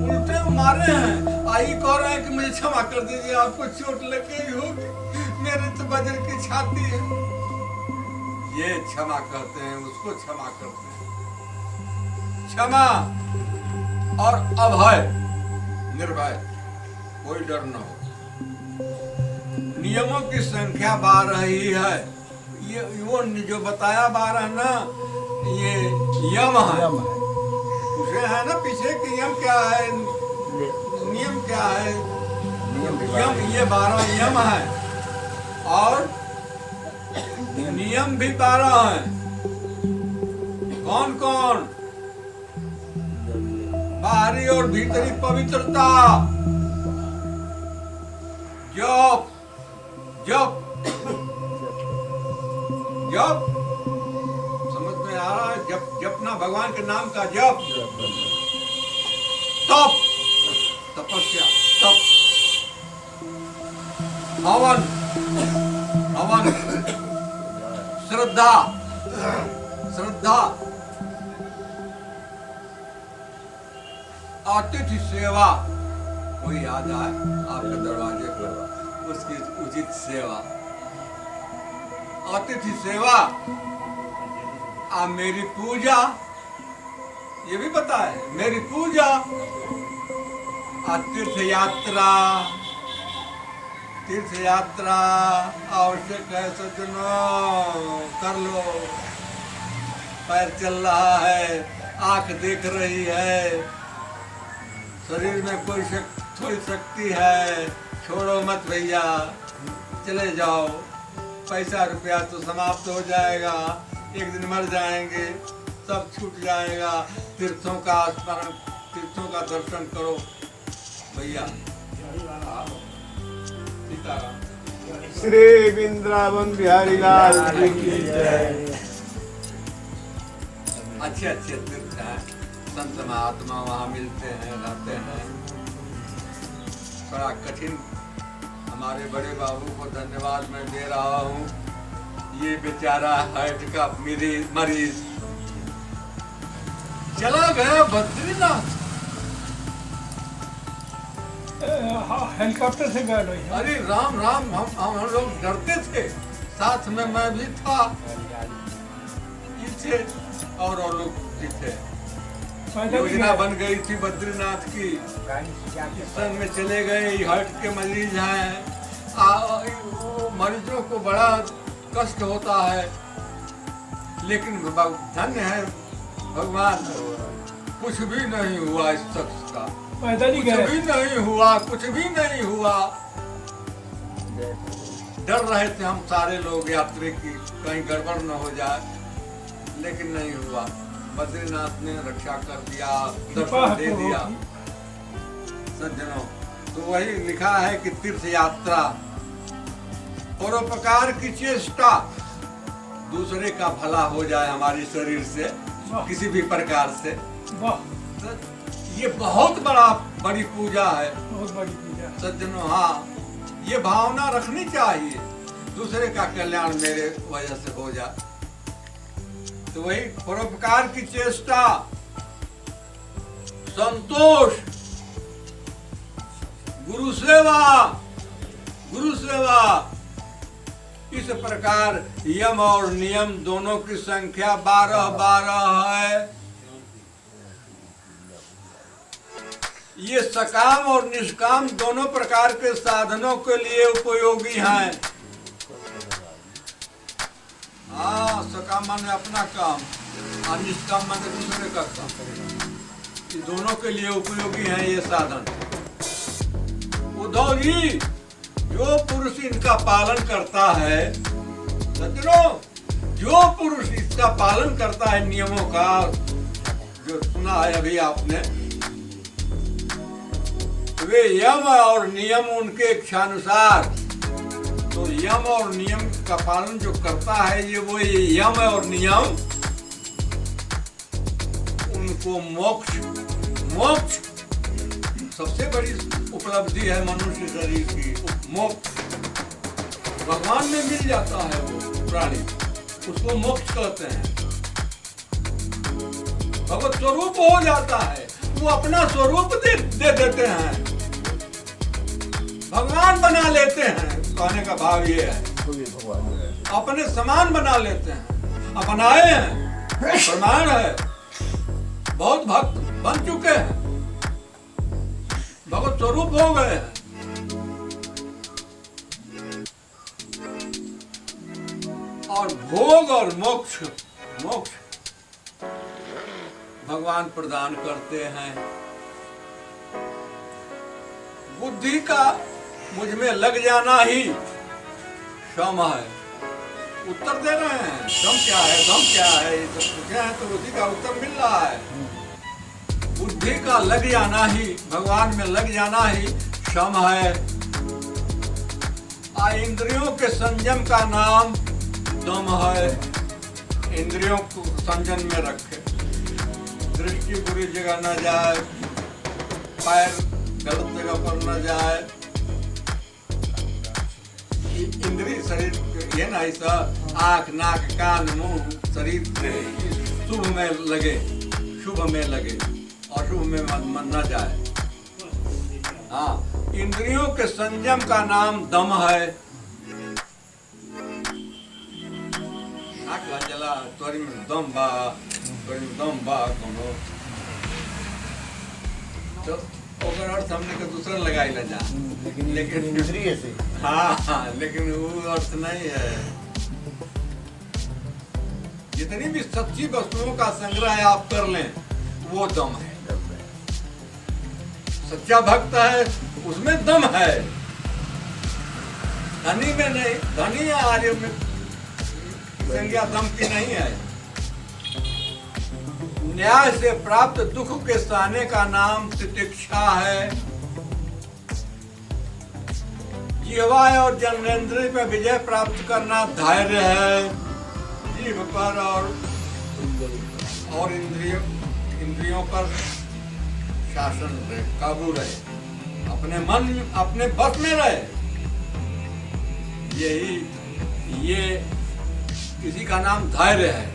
[SPEAKER 1] उल्टे मारे हैं, आई कह रहे हैं कि मुझे क्षमा कर दीजिए, आपको चोट लग गई होगी, मेरे तो वज्र की छाती है। ये क्षमा कहते हैं, उसको क्षमा करते हैं। क्षमा और अभय, निर्भय, कोई डर न हो। नियमों की संख्या 12 ही है। ये वो जो बताया 12 ना, ये यम है। उसे है ना पीछे कि यम क्या है, नियम क्या है, यम, ये 12 यम है और नियम भी 12 हैं। कौन कौन? बाहरी और भीतरी पवित्रता, जप जप जप, समझ में आ रहा है? जप, जपना भगवान के नाम का जप। तप, तपस्या, तप, हवन, हवन, श्रद्धा, श्रद्धा, अतिथि सेवा। कोई आ जाए आपके दरवाजे पर, उसकी उचित सेवा, अतिथि सेवा। मेरी पूजा, ये भी पता है, मेरी पूजा। तीर्थ यात्रा, तीर्थ यात्रा आवश्यक है सज्जनों, कर लो। पैर चल रहा है, आंख देख रही है, शरीर में कोई थोड़ी शक्ति है, छोड़ो मत भैया, चले जाओ। पैसा रुपया तो समाप्त हो जाएगा, एक दिन मर जाएंगे, सब छूट जाएगा। तीर्थों का स्मरण, तीर्थों का दर्शन करो भैया।
[SPEAKER 3] श्री वृंदावन बिहारी लाल की जय।
[SPEAKER 1] अच्छे अच्छे तीर्थ हैं, संत महात्मा वहाँ मिलते हैं, रहते हैं। बड़ा कठिन, हमारे बड़े बाबू को धन्यवाद मैं दे रहा हूँ। ये बेचारा हार्ट का मरीज चला गया बद्रीनाथ,
[SPEAKER 2] हेलीकॉप्टर से गए लोग।
[SPEAKER 1] अरे राम राम, हम लोग डरते थे, साथ में मैं भी था, ये थे और लोग भी थे। योजना बन गई थी बद्रीनाथ की, संग में चले गए। हार्ट के मरीज हैं, मरीजों को बड़ा कष्ट होता है, लेकिन धन्य है भगवान, कुछ भी नहीं हुआ इस शख्स का, कुछ भी नहीं हुआ, कुछ भी नहीं हुआ। डर रहे थे हम सारे लोग यात्री की, कहीं गड़बड़ न हो जाए, लेकिन नहीं हुआ। बद्रीनाथ ने रक्षा कर दिया, दर्शन दे दिया सज्जनों। तो वही लिखा है कि तीर्थ यात्रा, परोपकार की चेष्टा, दूसरे का भला हो जाए हमारे शरीर से, किसी भी प्रकार से। तो ये बहुत बड़ी पूजा है,
[SPEAKER 2] बहुत बड़ी पूजा
[SPEAKER 1] सज्जनों। हाँ, ये भावना रखनी चाहिए, दूसरे का कल्याण मेरे वजह से हो जाए। तो वही परोपकार की चेष्टा, संतोष, गुरु सेवा, गुरु सेवा। इस प्रकार यम और नियम दोनों की संख्या 12 है। ये सकाम और निष्काम दोनों प्रकार के साधनों के लिए उपयोगी हैं। हाँ, सकाम माने अपना काम और निष्काम माने दूसरे का काम। ये दोनों के लिए उपयोगी हैं ये साधन। उद्धव जी, जो पुरुष इनका पालन करता है, सज्जनों, जो पुरुष इसका पालन करता है नियमों का, जो सुना है अभी आपने, वे यम और नियम उनके इच्छानुसार, तो यम और नियम का पालन जो करता है ये वो यम और नियम उनको मोक्ष सबसे बड़ी उपलब्धि है मनुष्य शरीर की, मोक्ष भगवान में मिल जाता है। वो प्राणी उसको मोक्ष कहते हैं, भगवत स्वरूप हो जाता है, वो अपना स्वरूप दे देते हैं, भगवान बना लेते हैं। कहने का भाव ये है, अपने समान बना लेते हैं, अपनाए हैं, प्रमाण है, बहुत भक्त बन चुके हैं, भगवत स्वरूप हो गए हैं। और भोग और मोक्ष भगवान प्रदान करते हैं। बुद्धि का मुझ में लग जाना ही क्षम है। उत्तर दे रहे हैं, क्षम क्या है, दम क्या है, ये सब पूछे हैं तो उसी का उत्तर मिल रहा है। बुद्धि का लग जाना ही, भगवान में लग जाना ही क्षम है। इंद्रियों के संयम का नाम दम है। इंद्रियों को संयम में रखे, दृष्टि बुरी जगह न जाए, पैर गलत जगह पर न जाए, इंद्रिय शरीर ये ना ऐसा आँख नाक कान मुंह शरीर शुभ में लगे, शुभ में लगे, अशुभ में मन न जाए। हाँ, इंद्रियों के संयम का नाम दम है। जला तोरी में दम बा कोनो तो ओकर अर्थ हमने के दूसरा लगाई ला जा, लेकिन
[SPEAKER 3] इंद्रिय से
[SPEAKER 1] हाँ, लेकिन वो अर्थ नहीं है। जितनी भी सच्ची वस्तुओं का संग्रह आप कर लें वो दम है। सच्चा भक्त है उसमें दम है, धनी में नहीं। धनी आर्य में संज्ञा दम की नहीं है। न्याय से प्राप्त दुख के सहने का नाम तितिक्षा है। जिह्वा और जन्नेंद्रिय में विजय प्राप्त करना धैर्य है। जीभ पर और इंद्रियों पर शासन रहे, काबू रहे, अपने मन अपने बस में रहे। ये किसी का नाम धैर्य है।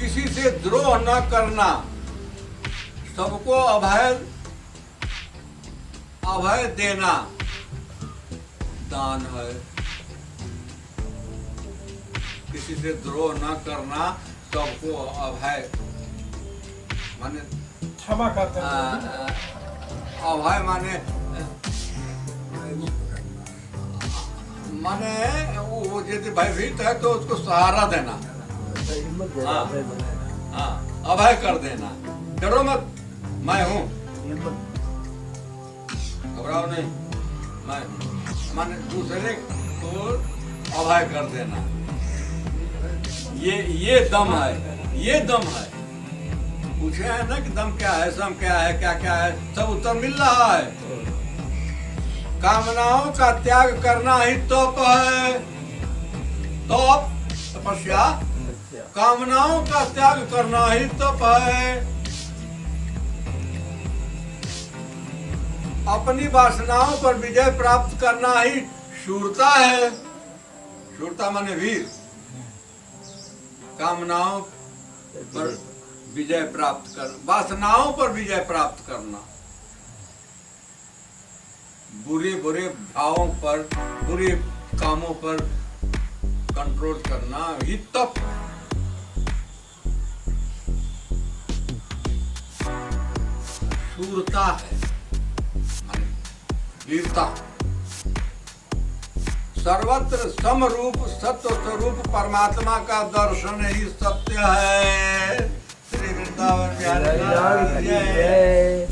[SPEAKER 1] किसी से द्रोह न करना, सबको अभय देना दान है। किसी से द्रोह न करना, सबको अभय माने
[SPEAKER 2] क्षमा करते हैं।
[SPEAKER 1] अभय माने वो यदि भयभीत है तो उसको सहारा देना। हाँ, अभय कर देना, डरो मत, मैं हूँ, घबराओ नहीं, मैं हूँ। माने दूसरे को अभय कर देना, ये दम है, ये दम है। पूछे हैं ना कि दम क्या है, सम क्या है, क्या क्या है, सब उत्तर मिल रहा है। कामनाओं का त्याग करना ही तप है। तप तपस्या, कामनाओं का त्याग करना ही तप है। अपनी वासनाओं पर विजय प्राप्त करना ही शूरता है। शूरता माने वीर। कामनाओं पर विजय प्राप्त कर, वासनाओं पर विजय प्राप्त करना, बुरे भावों पर, बुरे कामों पर कंट्रोल करना ही तप। शूरता है, माने वीरता। सर्वत्र समरूप सत्य स्वरूप परमात्मा का दर्शन ही सत्य है। श्री वृंदावन बिहारी लाल की जय।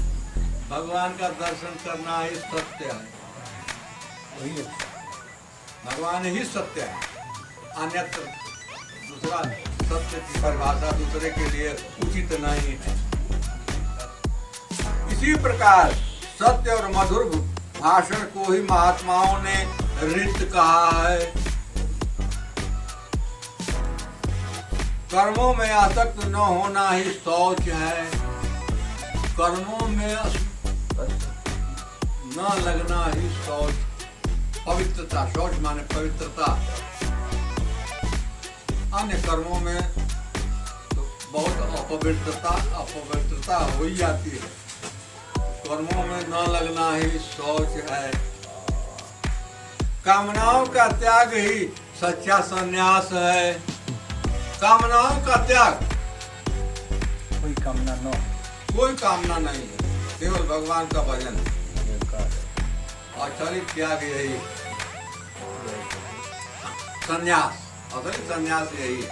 [SPEAKER 1] भगवान का दर्शन करना ही सत्य है, भगवान ही सत्य है, अन्यत्र दूसरा सत्य की परिभाषा दूसरे के लिए उचित नहीं है। इसी प्रकार सत्य और मधुर भाषण को ही महात्माओं ने ऋत कहा है। कर्मों में आसक्त न होना ही शौच है, कर्मों में न लगना ही शौच, पवित्रता। शौच माने पवित्रता। अन्य कर्मों में तो बहुत अपवित्रता हो ही जाती है, कर्मों में न लगना ही शौच है। कामनाओं का त्याग ही सच्चा संन्यास है। कामनाओं का त्याग,
[SPEAKER 2] कोई कामना न,
[SPEAKER 1] कोई कामना नहीं है, केवल भगवान का भजन और असली त्याग यही संन्यास, असली संन्यास यही है।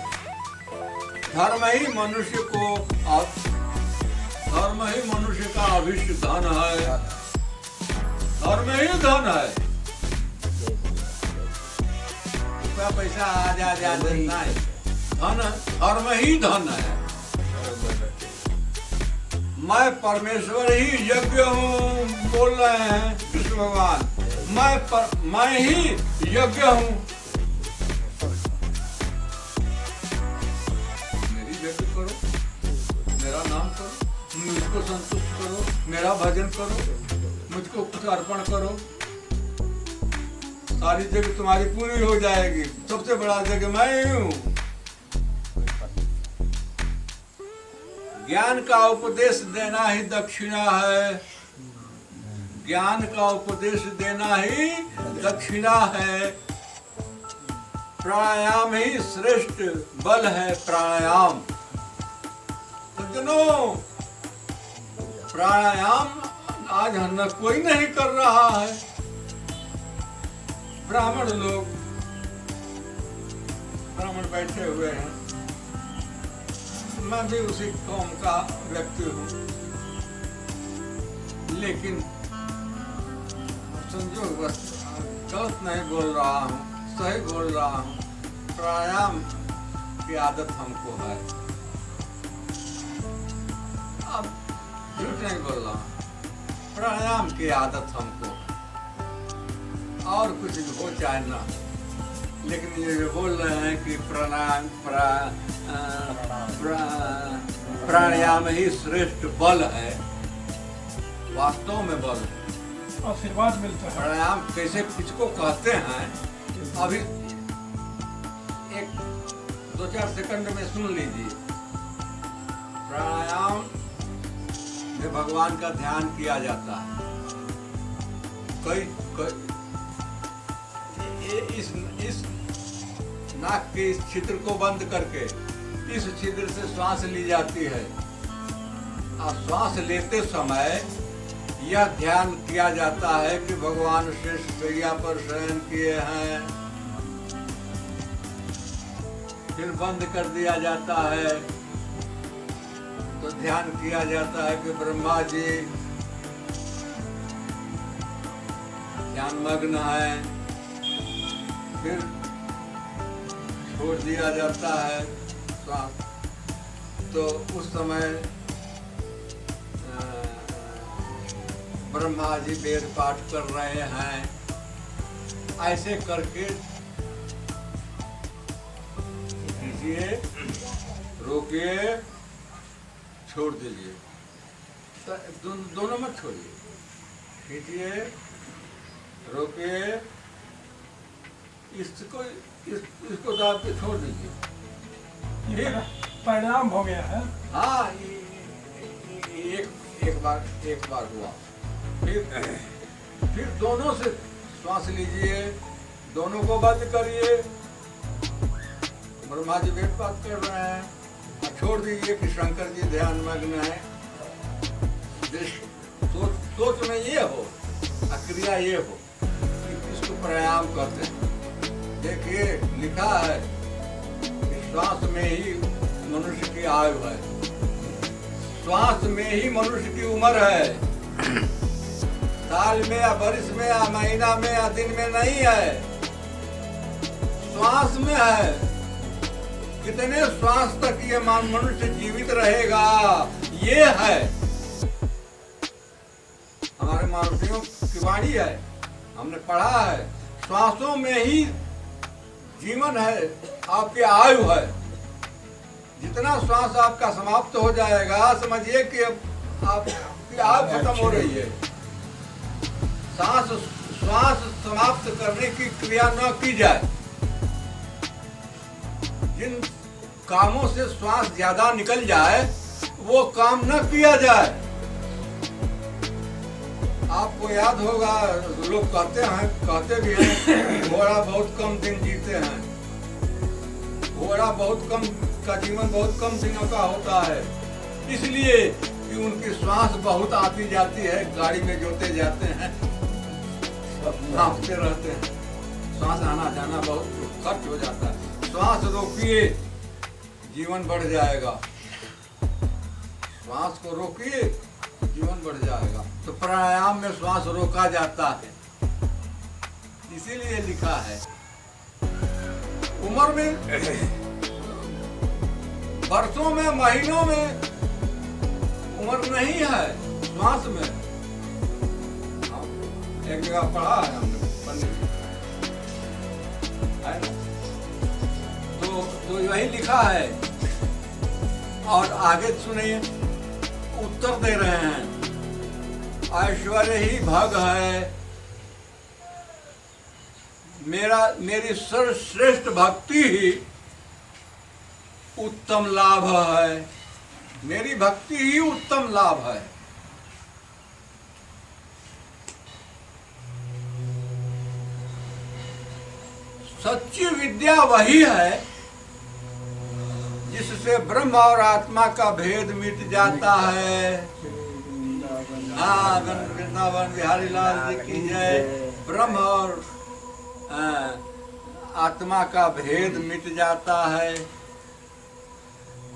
[SPEAKER 1] धर्म ही मनुष्य को, धर्म ही मनुष्य का अभिष्ट धन है, धर्म ही धन है। पैसा आ जा नहीं, धन धर्म ही धन है। मैं परमेश्वर ही यज्ञ हूँ, बोल रहे हैं विष्णु भगवान। मैं ही यज्ञ हूँ, मेरी यज्ञ करो, मेरा नाम करो, मुझको संतुष्ट करो, मेरा भजन करो, मुझको कुछ अर्पण करो, सारी जगह तुम्हारी पूरी हो जाएगी। सबसे बड़ा जगह मैं ही हूँ। ज्ञान का उपदेश देना ही दक्षिणा है, ज्ञान का उपदेश देना ही दक्षिणा है। प्राणायाम ही श्रेष्ठ बल है, प्राणायाम। सज्जनों, प्राणायाम आज न कोई नहीं कर रहा है। ब्राह्मण लोग, ब्राह्मण बैठे हुए हैं, मैं भी उसी कौम का व्यक्ति हूँ, लेकिन संजोग बस गलत नहीं बोल रहा हूँ, सही बोल रहा हूँ। प्राणायाम की आदत हमको है, अब झूठ नहीं बोल रहा हूँ, प्राणायाम की आदत हमको, और कुछ हो चाहे ना, लेकिन ये जो बोल रहे हैं कि प्राणायाम ही श्रेष्ठ बल है, वास्तव में बल है,
[SPEAKER 2] आशीर्वाद मिलता है।
[SPEAKER 1] प्राणायाम कैसे किसको कहते हैं, अभी एक 2-4 सेकंड में सुन लीजिए। प्राणायाम में भगवान का ध्यान किया जाता है। इस नाक के इस छिद्र को बंद करके इस छिद्र से श्वास ली जाती है, और श्वास लेते समय यह ध्यान किया जाता है कि भगवान श्रेष्ठ शैया पर शयन किए हैं। फिर बंद कर दिया जाता है तो ध्यान किया जाता है कि ब्रह्मा जी ध्यान मग्न है। फिर छोड़ दिया जाता है श्वास, तो उस समय ब्रह्मा जी वेद पाठ कर रहे हैं। ऐसे करके कीजिए, रोकिए, छोड़ दीजिए, दोनों मत छोड़िए, खींचिए, रोकिए, इसको दाब के छोड़ दीजिए।
[SPEAKER 2] ये परिणाम हो गया है।
[SPEAKER 1] हाँ, एक बार हुआ। फिर दोनों से श्वास लीजिए, दोनों को बंद करिए। ब्रह्मा जी वेद पाठ कर रहे हैं, छोड़ दीजिए कि शंकर जी ध्यान मग्न है। सोच में ये हो, क्रिया ये हो कि इसको प्राणायाम कहते हैं। देखिए लिखा है कि श्वास में ही मनुष्य की आयु है, श्वास में ही मनुष्य की उम्र है, साल में या वर्ष में या महीना में या दिन में नहीं है, श्वास में है। कितने श्वास तक ये मनुष्य जीवित रहेगा ये है, हमारे मारुतियों की वाणी है, हमने पढ़ा है। श्वासों में ही जीवन है, आपकी आयु है। जितना श्वास आपका समाप्त हो जाएगा समझिए कि आपकी आयु खत्म हो रही है। श्वास समाप्त करने की क्रिया न की जाए। जिन कामों से श्वास ज्यादा निकल जाए वो काम न किया जाए। आपको याद होगा, लोग कहते भी हैं घोड़ा बहुत कम दिन जीते हैं, घोड़ा बहुत कम का जीवन बहुत कम दिनों का होता है, इसलिए कि उनकी श्वास बहुत आती जाती है, गाड़ी में जोते जाते हैं, नापते रहते हैं, श्वास आना जाना बहुत खर्च हो जाता है। श्वास रोकिए, जीवन बढ़ जाएगा। श्वास को रोकिए, जीवन बढ़ जाएगा। तो प्राणायाम में श्वास रोका जाता है, इसीलिए लिखा है। उम्र में, वर्षों में, महीनों में उम्र नहीं है, श्वास में। एक जगह पढ़ा है हमने पंडित है ना, तो यही लिखा है। और आगे सुनिए, उत्तर दे रहे हैं। ऐश्वर्य ही भग है, मेरी सर्वश्रेष्ठ भक्ति ही उत्तम लाभ है, मेरी भक्ति ही उत्तम लाभ है। सच्ची विद्या वही है जिससे ब्रह्म और आत्मा का भेद मिट जाता है। हाँ, वृंदावन बिहारी लाल जी की जय। ब्रह्म और आत्मा का भेद मिट जाता है।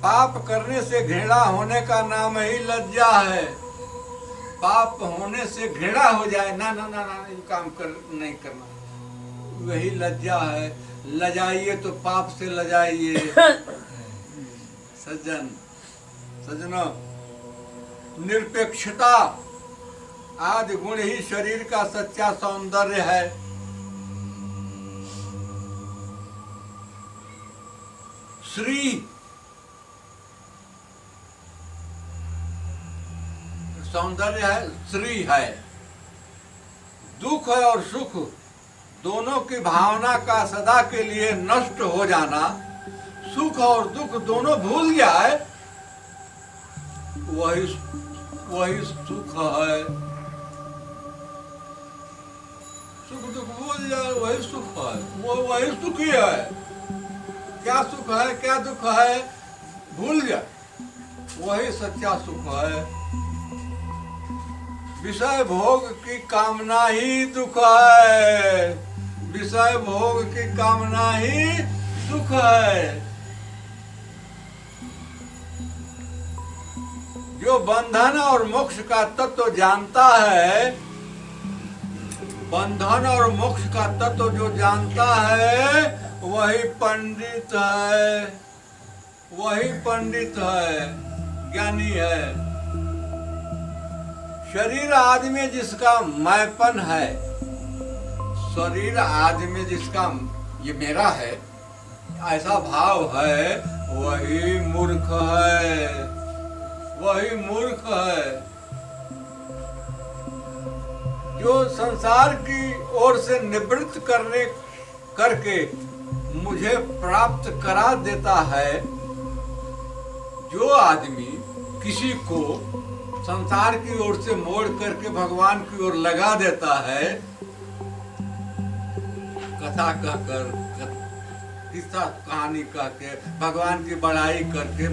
[SPEAKER 1] पाप करने से घृणा होने का नाम ही लज्जा है। पाप होने से घृणा हो जाए, ना ना ना ना, ये काम नहीं करना, वही लज्जा है। लजाइए तो पाप से लजाइए। सज्जनों, निरपेक्षता आदि गुण ही शरीर का सच्चा सौंदर्य है। श्री सौंदर्य है, श्री है। दुख है और सुख दोनों की भावना का सदा के लिए नष्ट हो जाना, सुख और दुख दोनों भूल जाए, वही सुख है। सुख दुख भूल जाए, वही सुख है, वही सुख ही है। क्या सुख है, क्या दुख है, भूल जाए, वही सच्चा सुख है। विषय भोग की कामना ही दुख है, विषय भोग की कामना ही सुख है। जो बंधन और मोक्ष का तत्व जानता है, बंधन और मोक्ष का तत्व जो जानता है वही पंडित है, वही पंडित है, ज्ञानी है। शरीर आदि में जिसका मैंपन है, शरीर आदि में जिसका ये मेरा है ऐसा भाव है, वही मूर्ख है, वही मूर्ख है। जो संसार की ओर से निवृत्त करके मुझे प्राप्त करा देता है, जो आदमी किसी को संसार की ओर से मोड़ करके भगवान की ओर लगा देता है, कथा कहकर, किस्सा कहानी कह के, भगवान की बड़ाई करके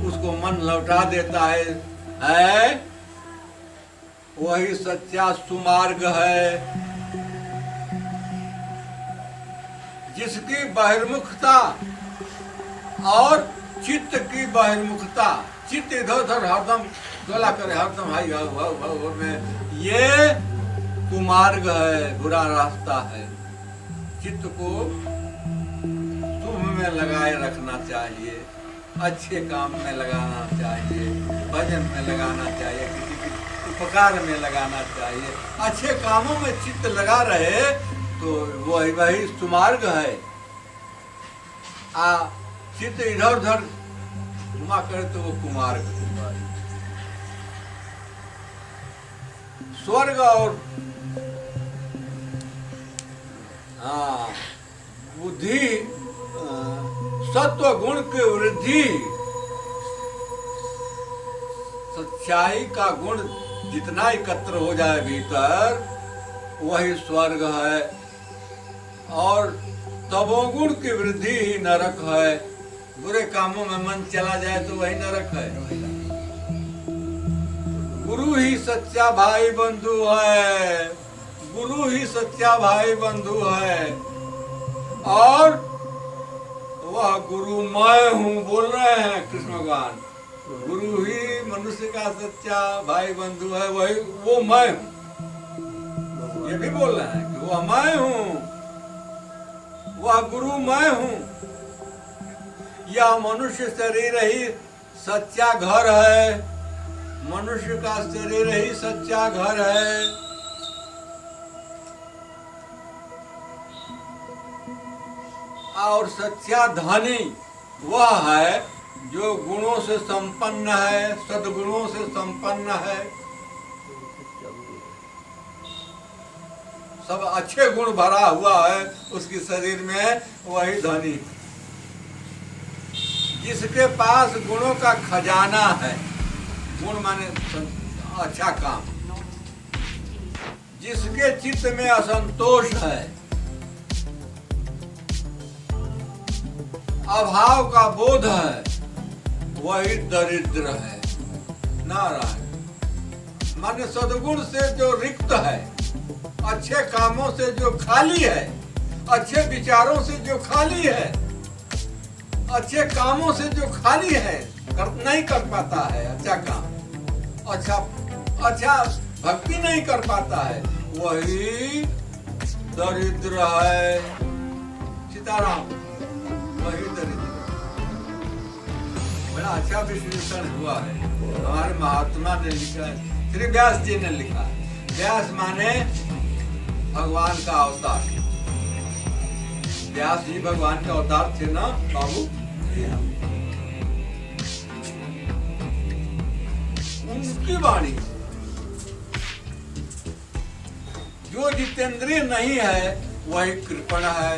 [SPEAKER 1] उसको मन लौटा देता है, वही सच्चा सुमार्ग है। जिसकी बहिर्मुखता और चित्त की बहिर्मुखता, चित्त इधर उधर हरदम डोला करे, हरदम हाई में, ये कुमार्ग है, बुरा रास्ता है। चित्त को शुभ में लगाए रखना चाहिए, अच्छे काम में लगाना चाहिए, भजन में लगाना चाहिए, किसी के उपकार में लगाना चाहिए। अच्छे कामों में चित्त लगा रहे तो वही सुमार्ग है। चित्त इधर उधर घुमा करे तो वो कुमार्ग। स्वर्ग और बुद्धि, सत्व गुण की वृद्धि, सच्चाई का गुण जितना एकत्र हो जाए भीतर वही स्वर्ग है। और तमोगुण की वृद्धि ही नरक है। बुरे कामों में मन चला जाए तो वही नरक है। गुरु ही सच्चा भाई बंधु है, गुरु ही सच्चा भाई बंधु है। और वह गुरु मैं हूँ बोल रहे हैं कृष्ण भगवान। गुरु ही मनुष्य का सच्चा भाई बंधु है, वही वो मैं हूँ। ये भी बोल रहे हैं कि वह मैं हूँ, वह गुरु मैं हूँ। यह मनुष्य शरीर ही सच्चा घर है, मनुष्य का शरीर ही सच्चा घर है। और सच्चा धनी वह है जो गुणों से संपन्न है, सद्गुणों से संपन्न है। सब अच्छे गुण भरा हुआ है उसके शरीर में, वही धनी। जिसके पास गुणों का खजाना है, गुण माने अच्छा काम, जिसके चित्त में असंतोष है, अभाव का बोध है, वही दरिद्र है। नारायण माने सद्गुण से जो रिक्त है, अच्छे कामों से जो खाली है, अच्छे विचारों से जो खाली है, अच्छे कामों से जो खाली है, नहीं कर पाता है अच्छा काम, अच्छा भक्ति नहीं कर पाता है, वही दरिद्र है। सीताराम, वही दरिद्र। बड़ा अच्छा विश्लेषण हुआ है, हमारे महात्मा ने लिखा है, श्री व्यास जी ने लिखा है। व्यास माने भगवान का अवतार। व्यास जी भगवान का अवतार थे ना बाबू। उनकी वाणी, जो जितेंद्रिय नहीं है वही कृपण है।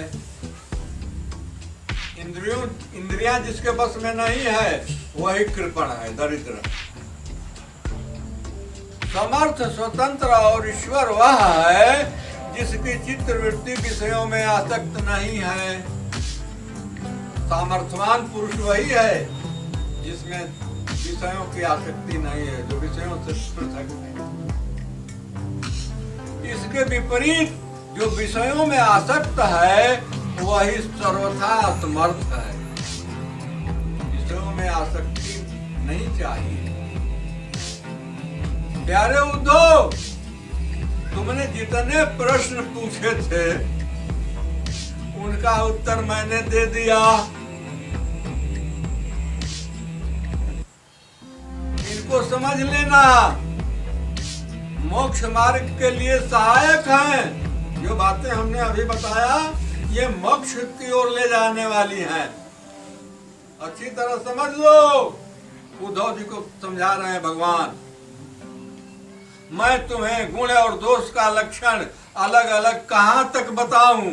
[SPEAKER 1] इंद्रियां जिसके बस में नहीं है वही कृपण है, दरिद्र। समर्थ, स्वतंत्र और ईश्वर वह है जिसकी चित्तवृत्ति विषयों में आसक्त नहीं है। सामर्थ्यवान पुरुष वही है जिसमें विषयों की आसक्ति नहीं है, जो विषयों से पृथक है। इसके विपरीत जो विषयों में आसक्त है वही सर्वथा असमर्थ है। विषयों में आसक्ति नहीं चाहिए। प्यारे उद्धव, तुमने जितने प्रश्न पूछे थे उनका उत्तर मैंने दे दिया। इनको समझ लेना, मोक्ष मार्ग के लिए सहायक हैं। जो बातें हमने अभी बताया ये मोक्ष की ओर ले जाने वाली हैं। अच्छी तरह समझ लो। उद्धव जी को समझा रहे हैं भगवान, मैं तुम्हें गुण और दोष का लक्षण अलग अलग कहां तक बताऊं?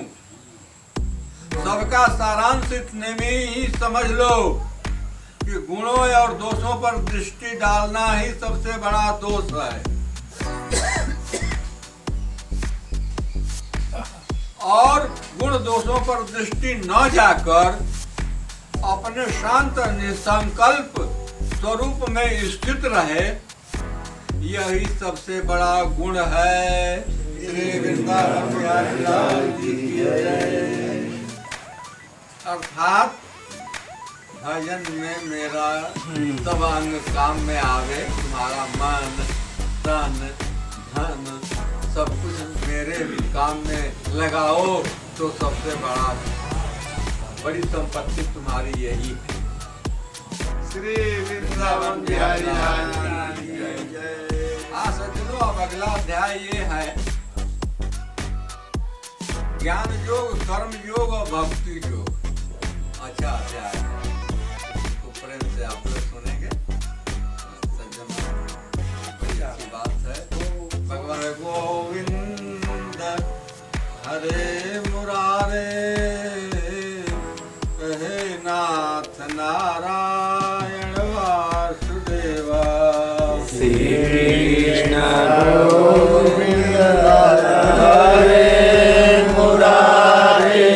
[SPEAKER 1] सबका सारांश इतने में ही समझ लो कि गुणों और दोषों पर दृष्टि डालना ही सबसे बड़ा दोष है। और गुण दोषों पर दृष्टि न जाकर अपने शांत निसंकल्प स्वरूप में स्थित रहे, यही सबसे बड़ा गुण है। श्री वृंदावन बिहारी लाल जी की जय। अर्थात भजन में मेरा सब अंग काम में आवे, तुम्हारा मन तन धन सब कुछ मेरे काम में लगाओ तो सबसे बड़ी संपत्ति तुम्हारी यही है। श्री वृंदावन बिहारी लाल की जय। सज्जनों, अब अगला अध्याय ये है ज्ञान योग, कर्म योग और भक्ति योग। अच्छा अध्याय है, इसको प्रेम से आप लोग सुनेंगे। सज्जनों, बड़ी अच्छी बात है। भगवान गोविंद हरे मुरारे, हे नाथ नारायण वासुदेवा।
[SPEAKER 4] श्री कृष्ण गोविंद हरे मुरारे,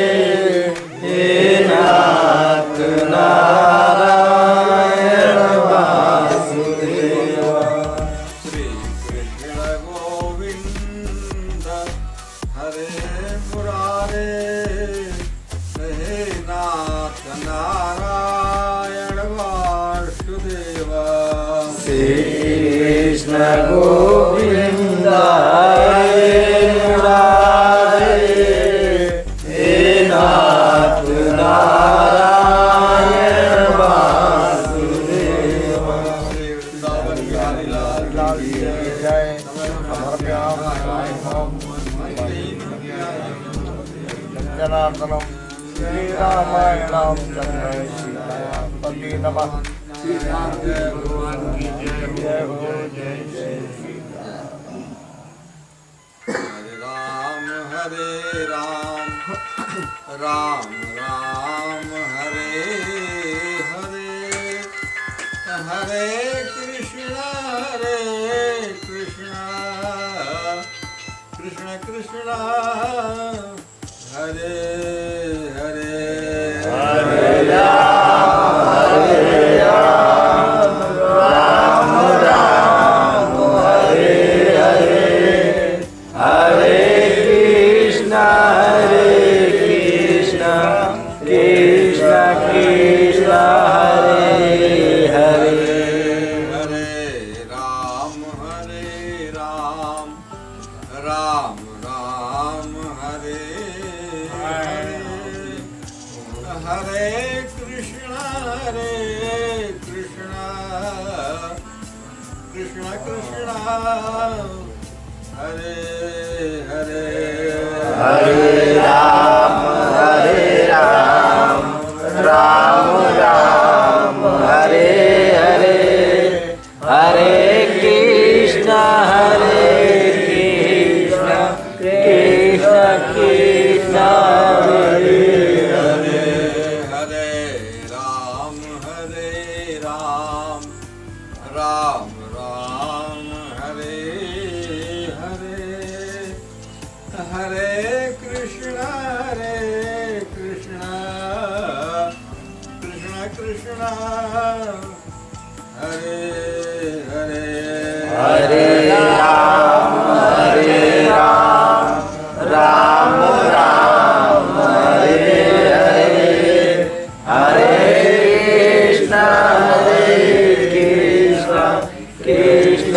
[SPEAKER 4] हे नाथ नारायण वासुदेवा।
[SPEAKER 1] श्री कृष्ण गोविंद हरे मुरारे, हे नाथ नारायण वासुदेवा।
[SPEAKER 4] श्री कृष्ण गोविंद हरे मुरारे, हे नाथ नारायण वासुदेवा।
[SPEAKER 1] श्री वृंदावन बिहारी लाल की
[SPEAKER 3] जय। जनार्दनम श्री रामायणम चंद्र सीतायाम पति नमः।
[SPEAKER 1] श्री राम जय भगवान की जय।
[SPEAKER 3] जय हो जय जय सीता।
[SPEAKER 1] हरे राम राम राम हरे हरे, हरे कृष्ण कृष्ण कृष्ण हरे हरे।
[SPEAKER 4] हरे राम राम राम हरे हरे, हरे कृष्ण कृष्ण कृष्ण हरे हरे।
[SPEAKER 1] हरे राम राम राम हरे हरे, हरे कृष्ण कृष्ण कृष्ण हरे हरे।
[SPEAKER 4] हरे राम राम राम हरे हरे, हरे कृष्ण कृष्ण कृष्ण हरे हरे।
[SPEAKER 1] हरे राम राम राम हरे हरे, हरे कृष्ण कृष्ण कृष्ण हरे हरे।
[SPEAKER 4] हरे राम राम राम हरे हरे, हरे कृष्ण कृष्ण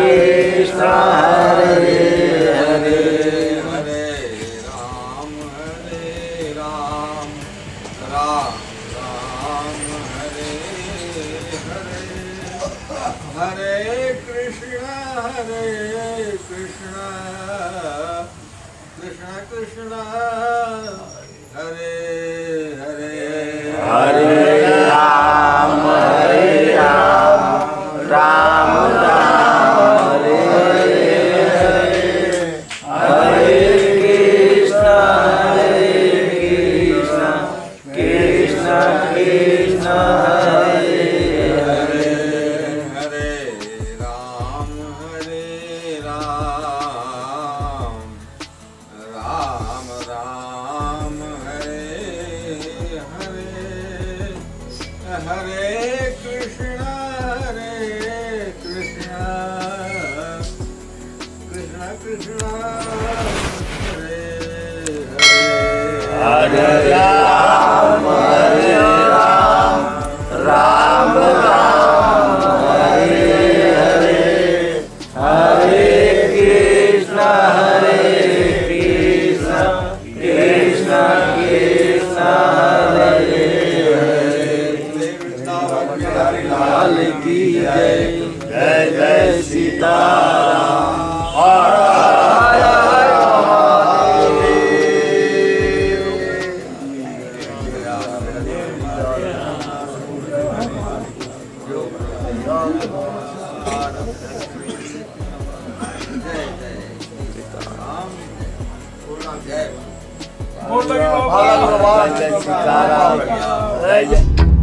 [SPEAKER 4] कृष्ण हरे हरे।
[SPEAKER 1] हरे राम राम राम हरे हरे, हरे कृष्ण कृष्ण कृष्ण हरे हरे।
[SPEAKER 4] हरे राम राम हरे हरे, हरे कृष्ण कृष्ण कृष्ण हरे हरे।
[SPEAKER 1] हरे राम राम राम हरे हरे, हरे कृष्ण
[SPEAKER 4] हरे राम राम राम हरे हरे हरे कृष्ण कृष्ण कृष्ण हरे हरे लाल की जय जय जय सीताराम हर हर
[SPEAKER 2] बोल लगे
[SPEAKER 3] भगवान
[SPEAKER 2] बाबा
[SPEAKER 3] जय सीताराम।
[SPEAKER 4] जय जय